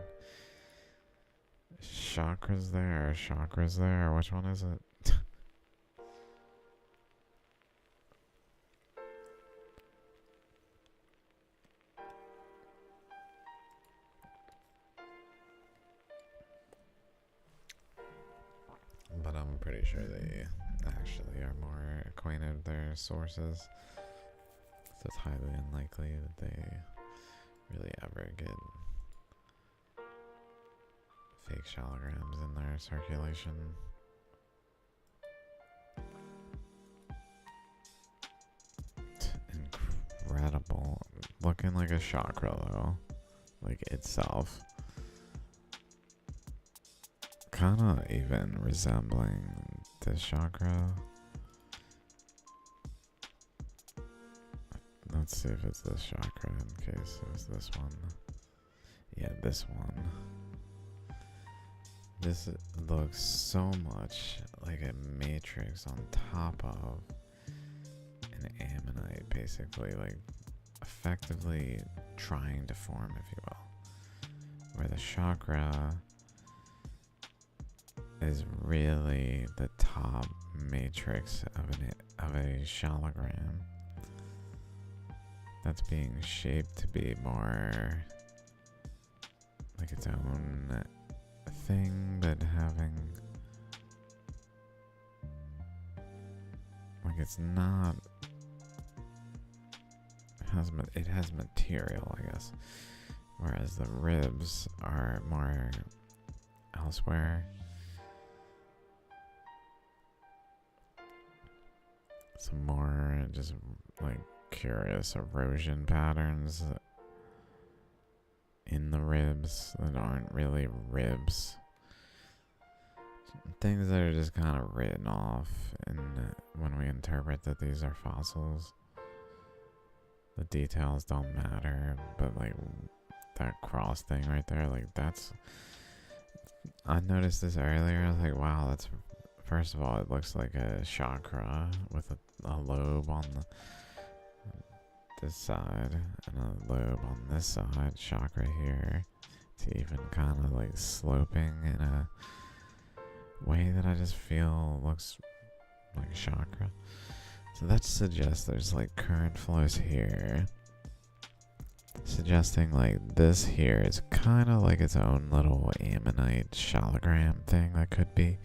Chakra's there, which one is it? But I'm pretty sure they actually are more acquainted with their sources. So it's highly unlikely that they really ever get fake Shaligrams in their circulation. Incredible. Looking like a chakra though. Like itself. Kinda even resembling this chakra. Let's see if it's this chakra in case it was this one. Yeah, this one. This looks so much like a matrix on top of an ammonite, basically, like effectively trying to form, if you will. Where the chakra is really the top matrix of a Shaligram that's being shaped to be more like its own thing, but having, like, it's not it has material, I guess. Whereas the ribs are more elsewhere. Some more just like curious erosion patterns in the ribs that aren't really ribs. Things that are just kind of written off, and when we interpret that these are fossils, the details don't matter. But like that cross thing right there, like that's. I noticed this earlier. I was like, wow, that's. First of all, it looks like a chakra with a lobe on this side and a lobe on this side. Chakra here. It's even kind of like sloping in a way that I just feel looks like a chakra. So that suggests there's like current flows here. Suggesting like this here is kind of like its own little ammonite shaligram thing that could be.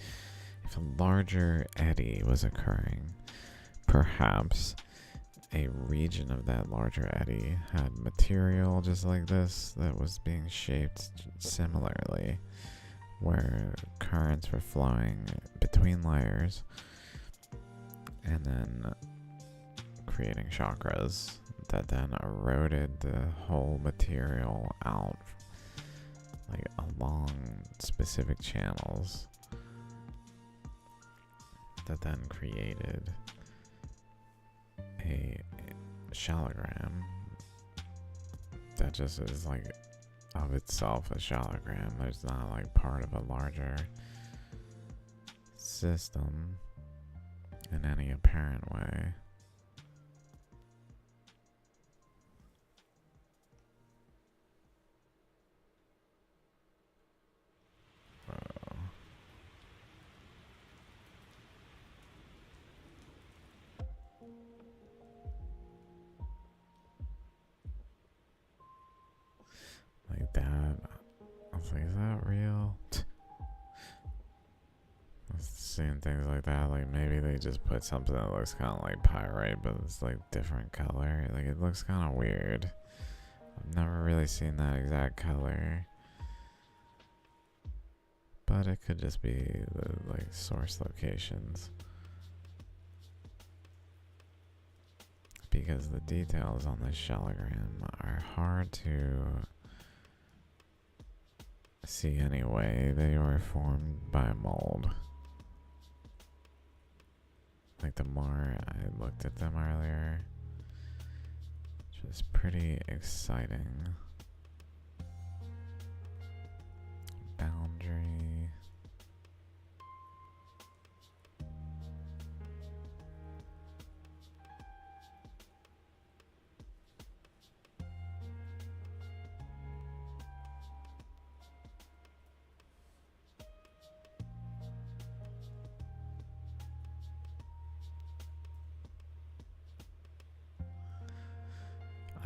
If a larger eddy was occurring, perhaps a region of that larger eddy had material just like this that was being shaped similarly, where currents were flowing between layers and then creating chakras that then eroded the whole material out like along specific channels that then created a shaligram that just is like of itself a shaligram. There's not like part of a larger system in any apparent way. Like that. I was like, is that real? I was seeing things like that. Like maybe they just put something that looks kind of like pyrite, but it's like different color. Like it looks kind of weird. I've never really seen that exact color. But it could just be the like source locations. Because the details on this shaligram are hard to see anyway. They were formed by mold. Like the more I looked at them earlier, which was pretty exciting. Boundary.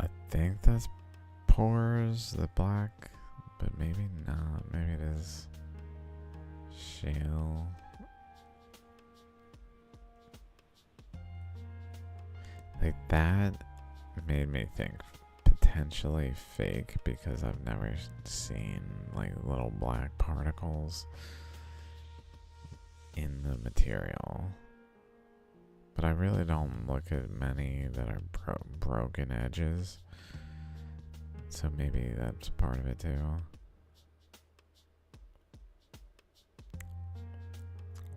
I think that's pores, the black, but maybe not. Maybe it is shale. Like that made me think potentially fake because I've never seen like little black particles in the material. But I really don't look at many that are broken edges. So maybe that's part of it too.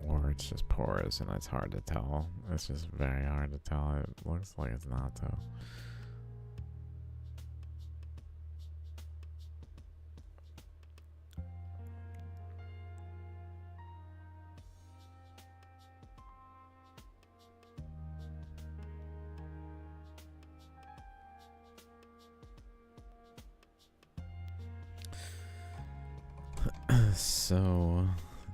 Or it's just porous and it's hard to tell. It's just very hard to tell. It looks like it's not though. So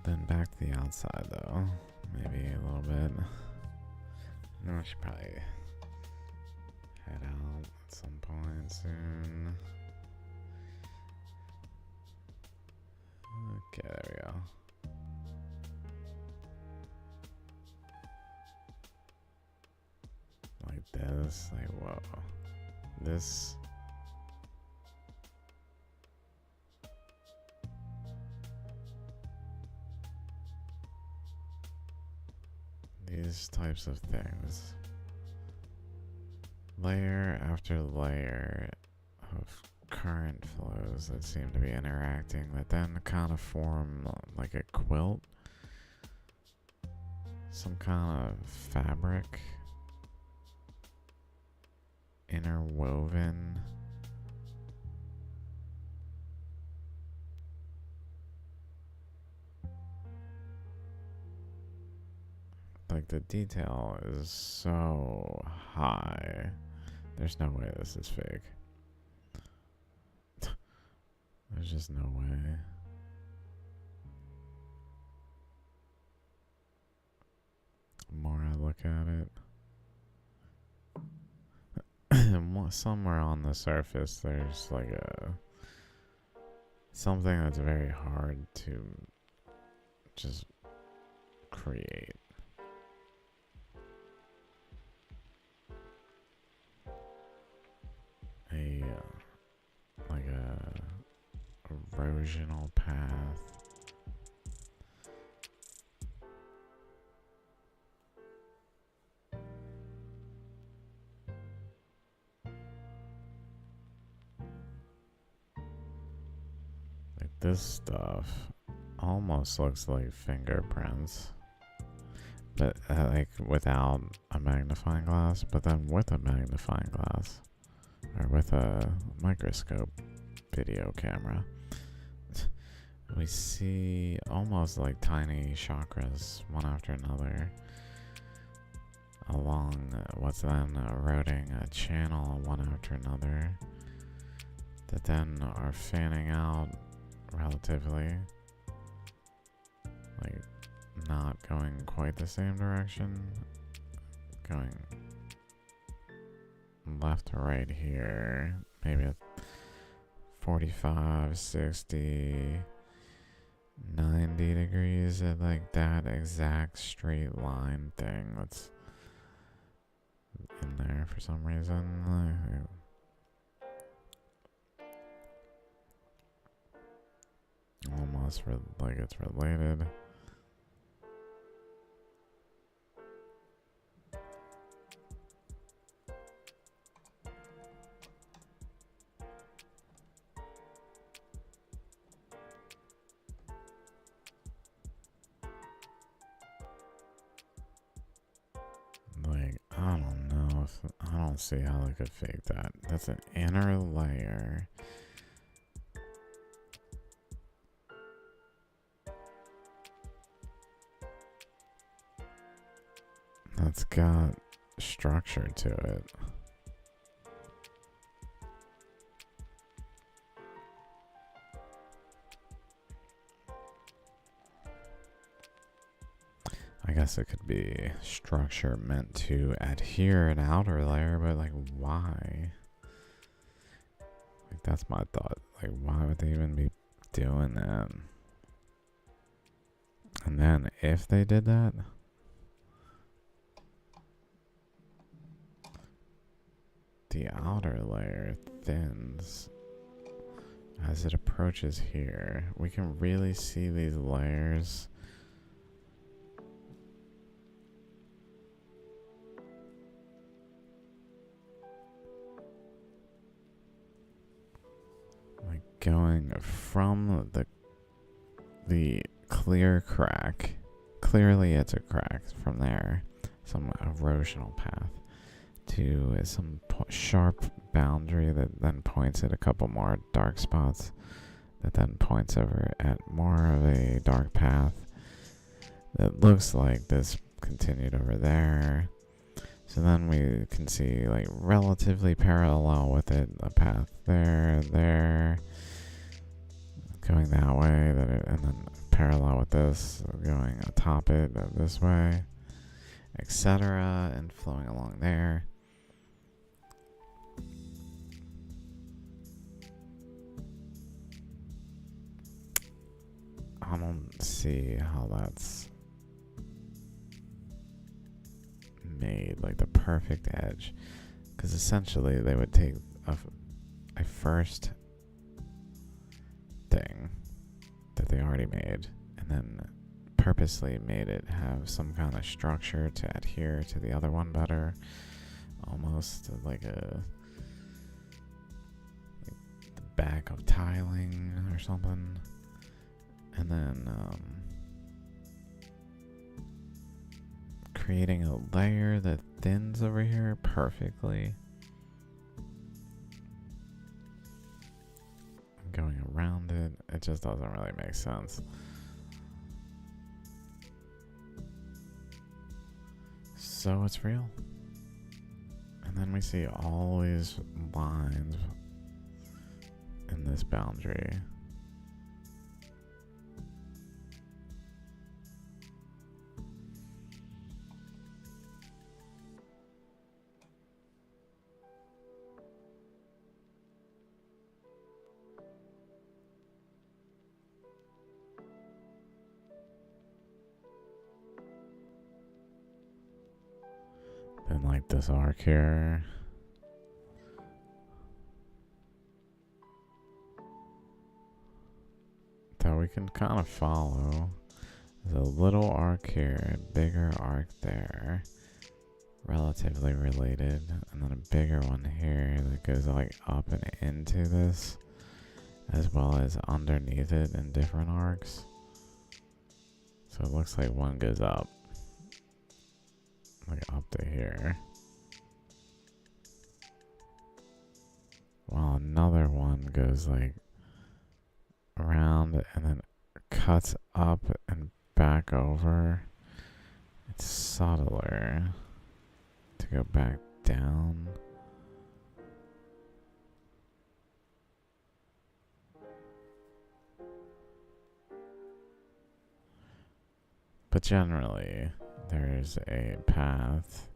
then back to the outside though, maybe a little bit. No, I should probably head out at some point soon. Okay, there we go. Like this, like whoa. This these types of things, layer after layer of current flows that seem to be interacting, that then kind of form like a quilt, some kind of fabric interwoven. Like the detail is so high. There's no way this is fake. There's just no way. The more I look at it, somewhere on the surface there's like something that's very hard to just create. Like a erosional path. Like this stuff almost looks like fingerprints, but like without a magnifying glass, but then with a magnifying glass. Or with a microscope video camera, we see almost like tiny chakras, one after another, along what's then eroding a channel one after another, that then are fanning out relatively, like not going quite the same direction, going left to right here, maybe at 45, 60, 90 degrees at like that exact straight line thing that's in there for some reason. Almost like it's related. I don't see how they could fake that. That's an inner layer. That's got structure to it. I guess it could be structure meant to adhere an outer layer, but like why? Like that's my thought. Like why would they even be doing that? And then if they did that, the outer layer thins as it approaches here. We can really see these layers. Going from the clear crack, clearly it's a crack from there, some erosional path, to some sharp boundary that then points at a couple more dark spots, that then points over at more of a dark path that looks like this continued over there. So then we can see like relatively parallel with it, a path there, going that way, and then parallel with this, going atop it this way, etc., and flowing along there. I don't see how that's made like the perfect edge, because essentially they would take a first thing that they already made, and then purposely made it have some kind of structure to adhere to the other one better, almost like the back of tiling or something, and then creating a layer that thins over here perfectly, going around it. It just doesn't really make sense. So it's real. And then we see all these lines in this boundary. Then like this arc here. That we can kind of follow. There's a little arc here, a bigger arc there. Relatively related. And then a bigger one here that goes like up and into this, as well as underneath it in different arcs. So it looks like one goes up. Like up to here. While another one goes like around and then cuts up and back over. It's subtler to go back down. But generally, there's a path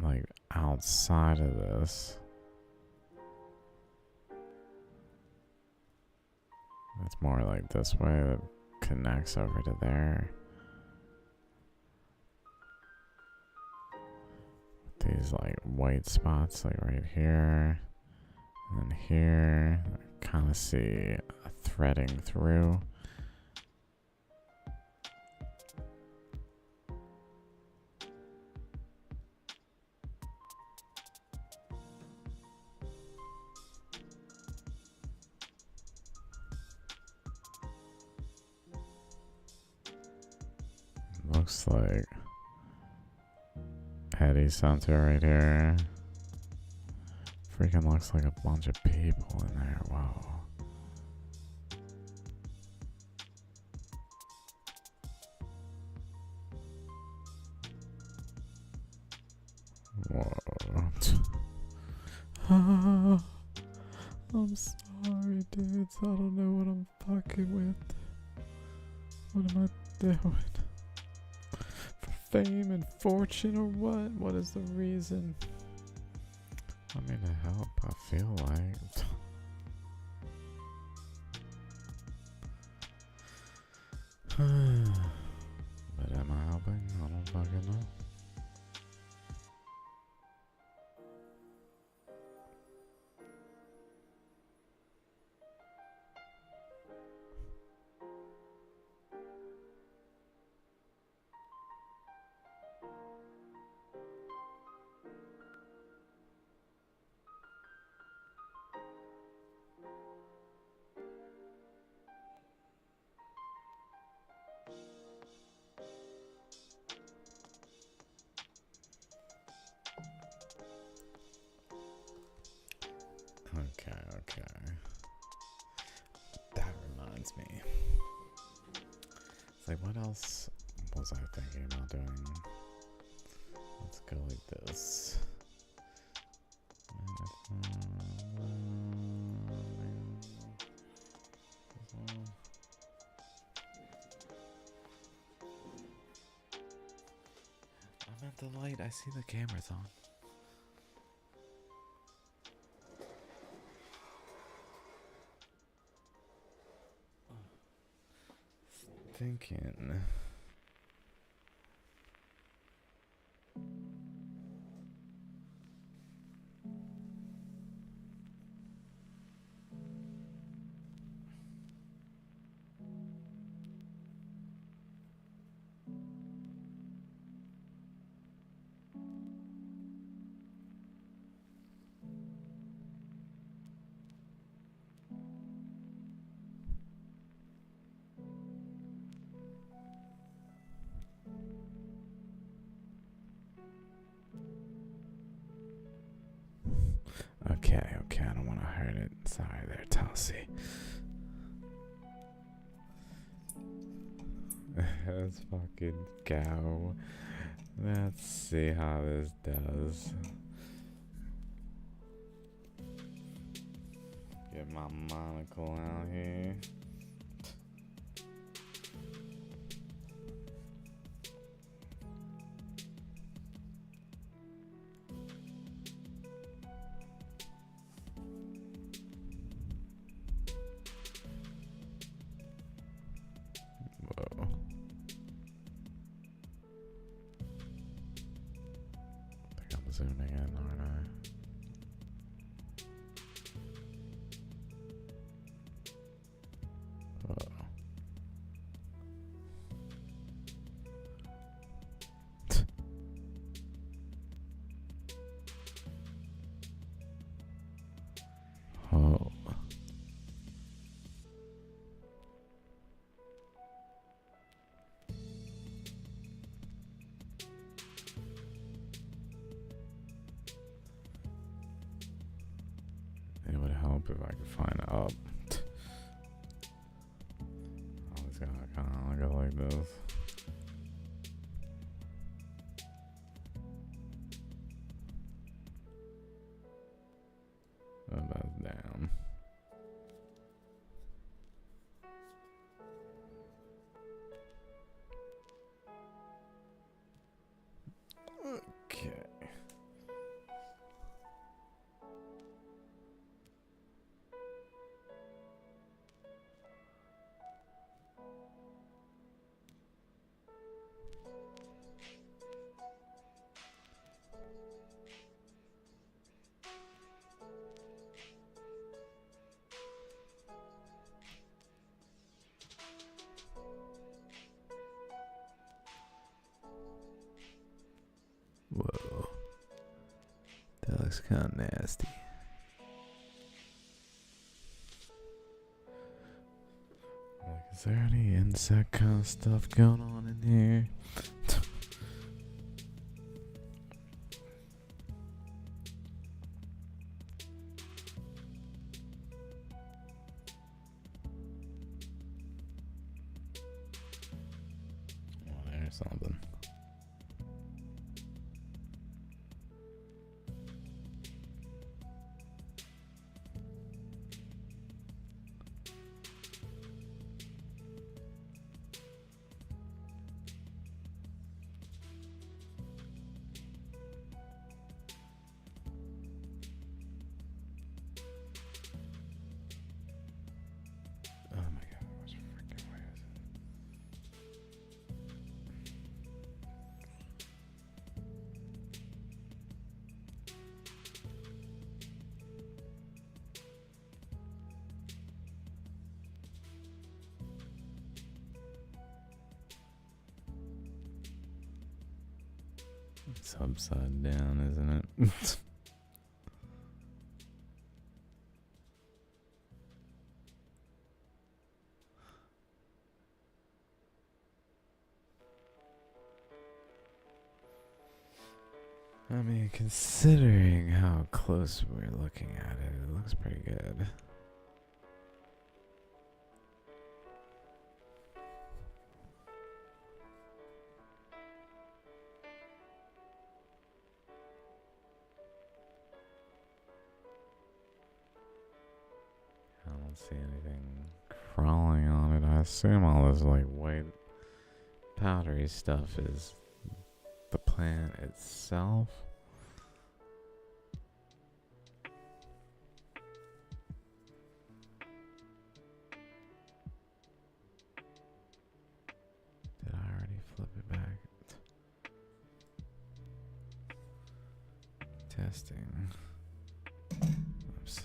like outside of this. It's more like this way that connects over to there. These like white spots like right here and then here. I kind of see a threading through. Looks like Eddie Center right here. Freaking looks like a bunch of people in there. Wow. Whoa. I'm sorry, dudes. I don't know what I'm fucking with. What am I doing? Fame and fortune or what? What is the reason? I mean to help, I feel like. But am I helping? I don't fucking know. Okay. That reminds me. It's like, what else was I thinking about doing? Let's go like this. I'm at the light. I see the camera's on. Thinking. I'll see. Let's fucking go. Let's see how this does. Get my monocle out here. Whoa. I think I'm zooming in, aren't I? Whoa. Oh. It would help if I could find out. Oh, it's gonna kind of go like this. And that's down. Okay. Whoa. That looks kind of nasty. Like, is there any insect kind of stuff going on in here? Oh, there's something. Oh my god, what's freaking way is it? It's upside down, isn't it? I mean, considering how close we're looking at it, it looks pretty good. I don't see anything crawling on it. I assume all this like white powdery stuff is the plant itself. Did I already flip it back? Testing. Oops.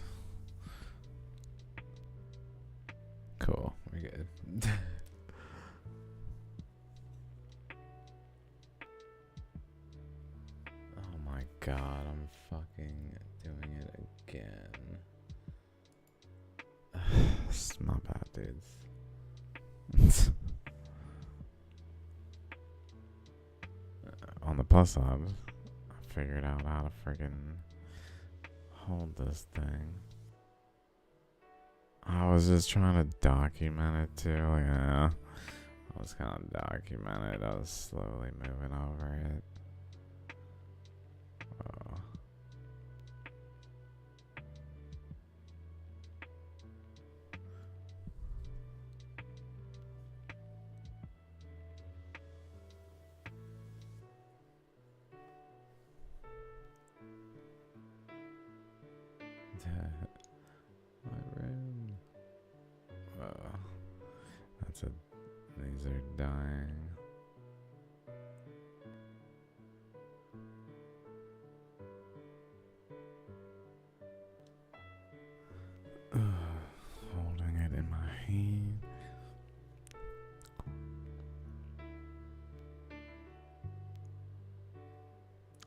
Cool, we're good. Oh my god, I'm fucking doing it again. It's not bad, dudes. On the plus side, I figured out how to friggin' hold this thing. I was just trying to document it too. Yeah. I was kind of document it. I was slowly moving over it. Oh. My room. That's a. These are dying. Holding it in my hand.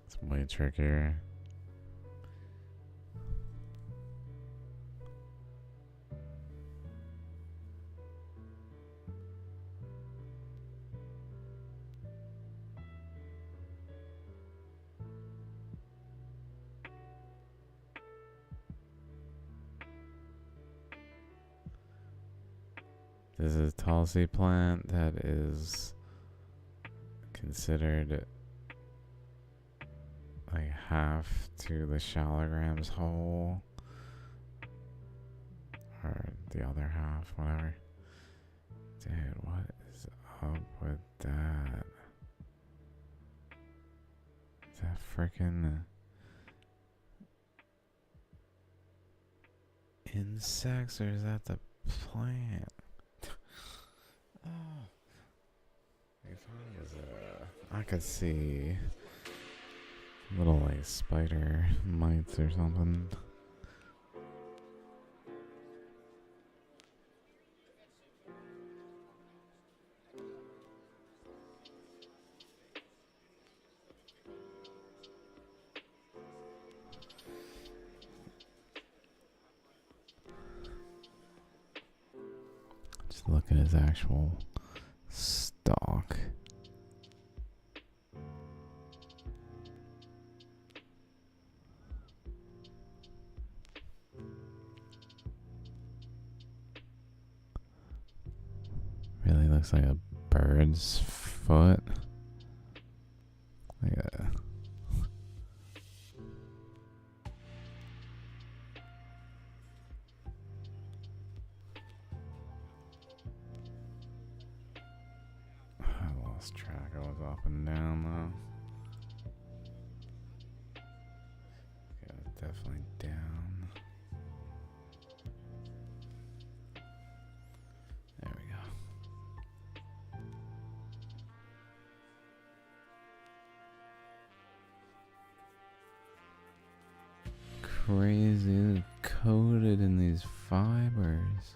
It's way trickier. This is a Tulsi plant that is considered like half to the Shaligram's whole, or the other half, whatever. Dude, what is up with that? Is that freaking insects or is that the plant? Oh. If I was I could see little like spider mites or something. Just look at his actual stalk. Really looks like a bird's foot. Like a I lost track. I was up and down though. Yeah, definitely down. There we go. Crazy, coated in these fibers.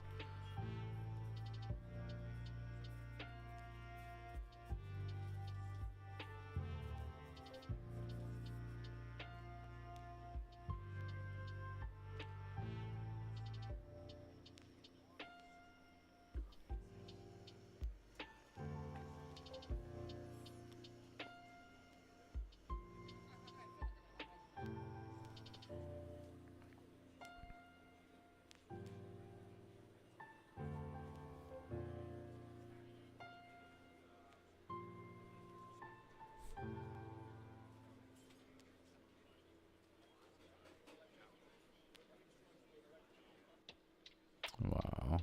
Wow.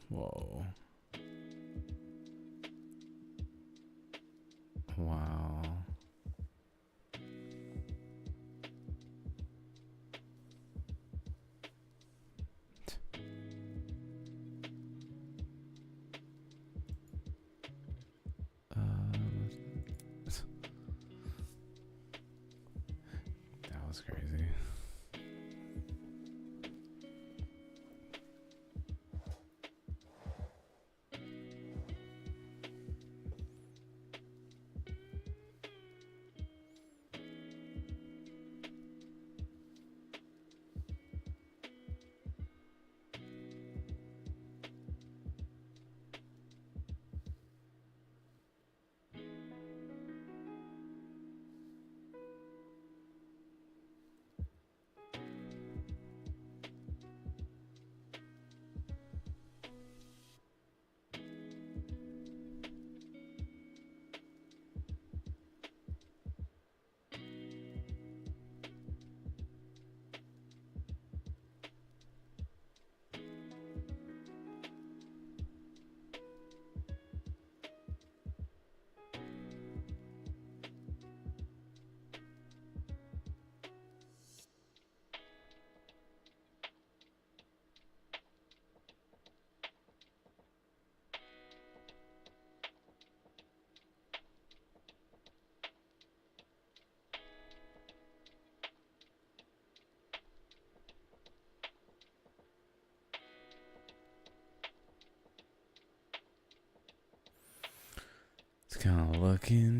Whoa. Wow. Let's was crazy.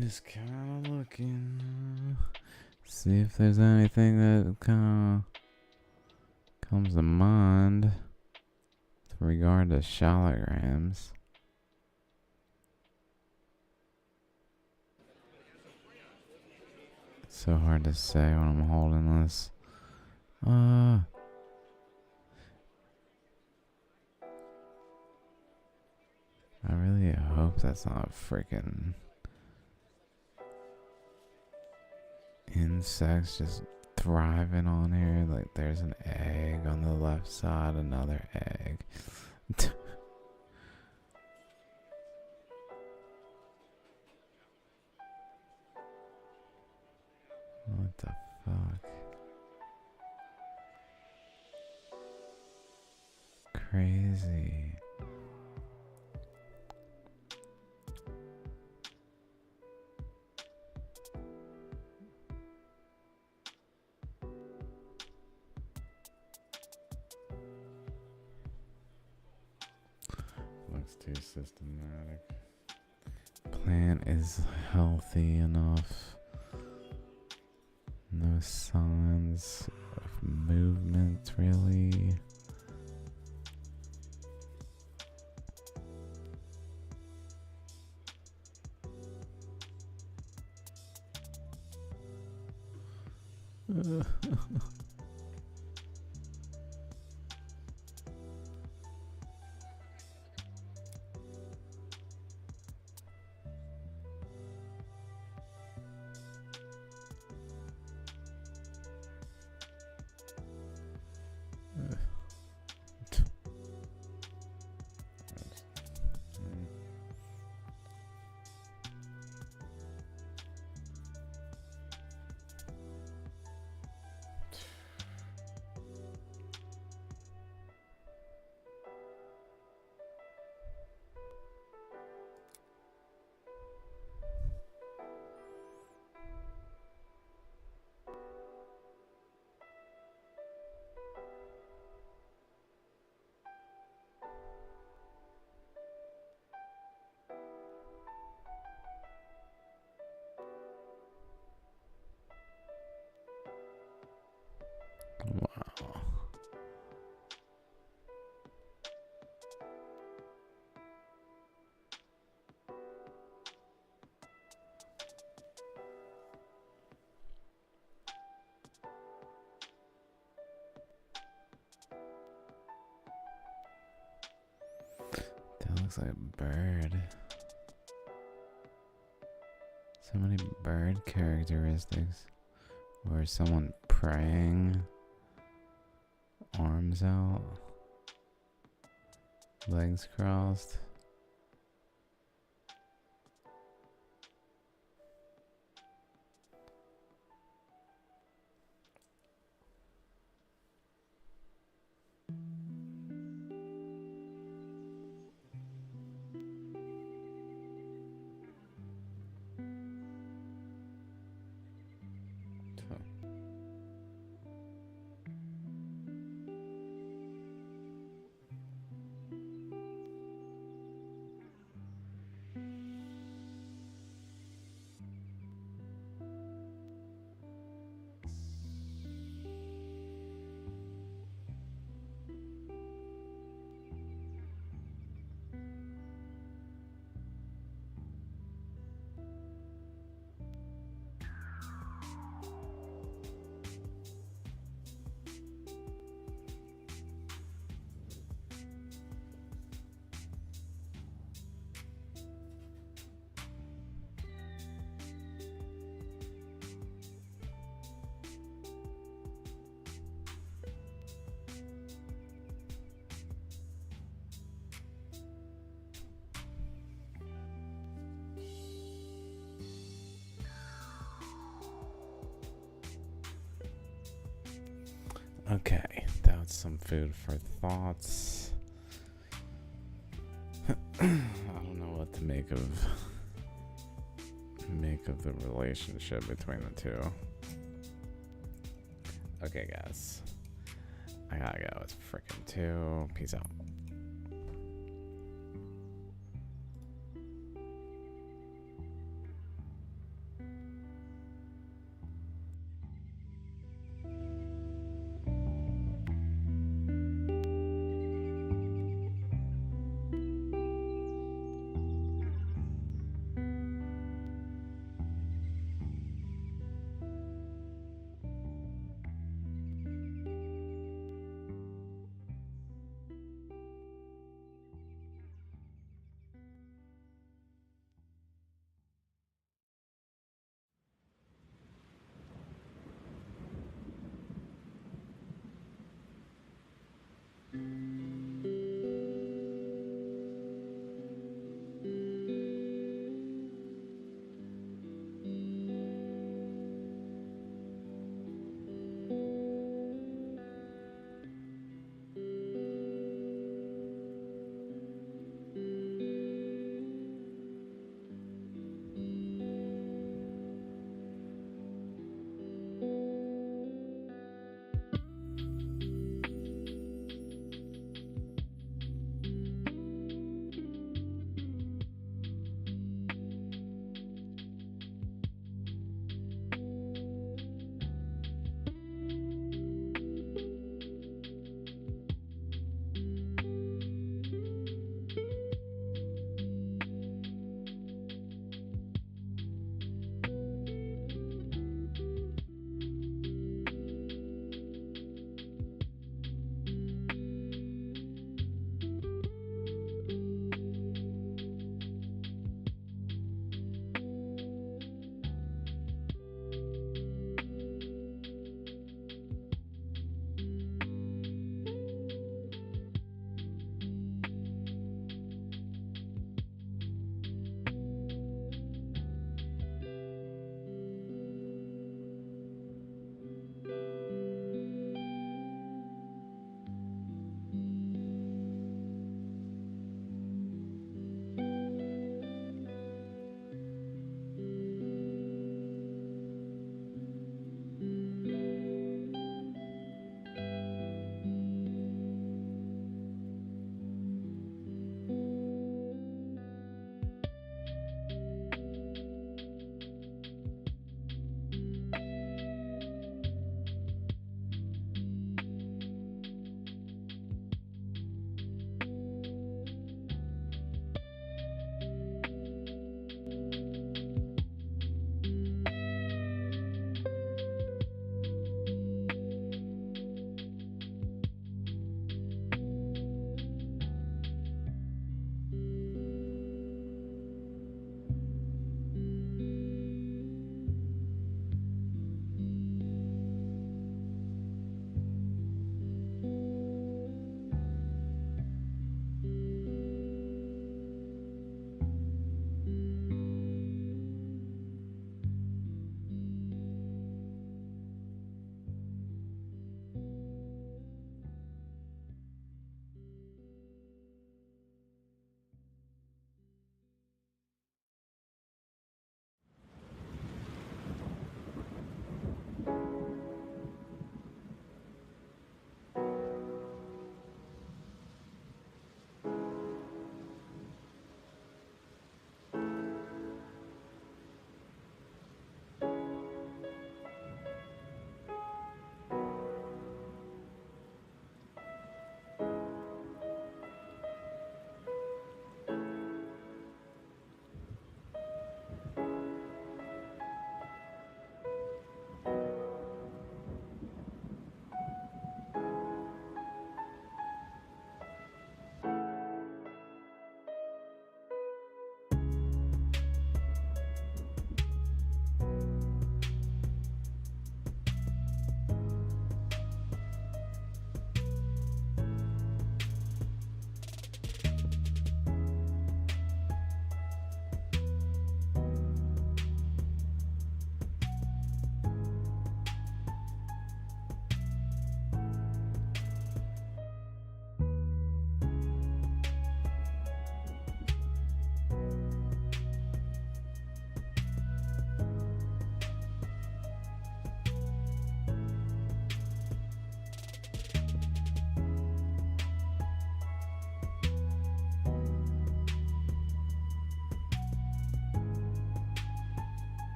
Just kind of looking. See if there's anything that kind of comes to mind with regard to shaligrams. It's so hard to say when I'm holding this. I really hope that's not freaking insects just thriving on here. Like there's an egg on the left side, another egg. What the fuck? Crazy. Looks too systematic. Plant is healthy enough. No signs of movement, really. Wow. That looks like a bird. So many bird characteristics. Or someone praying, arms out, legs crossed. Okay, that's some food for thoughts. I don't know what to make of the relationship between the two. Okay, guys. I gotta go. It's freaking 2. Peace out.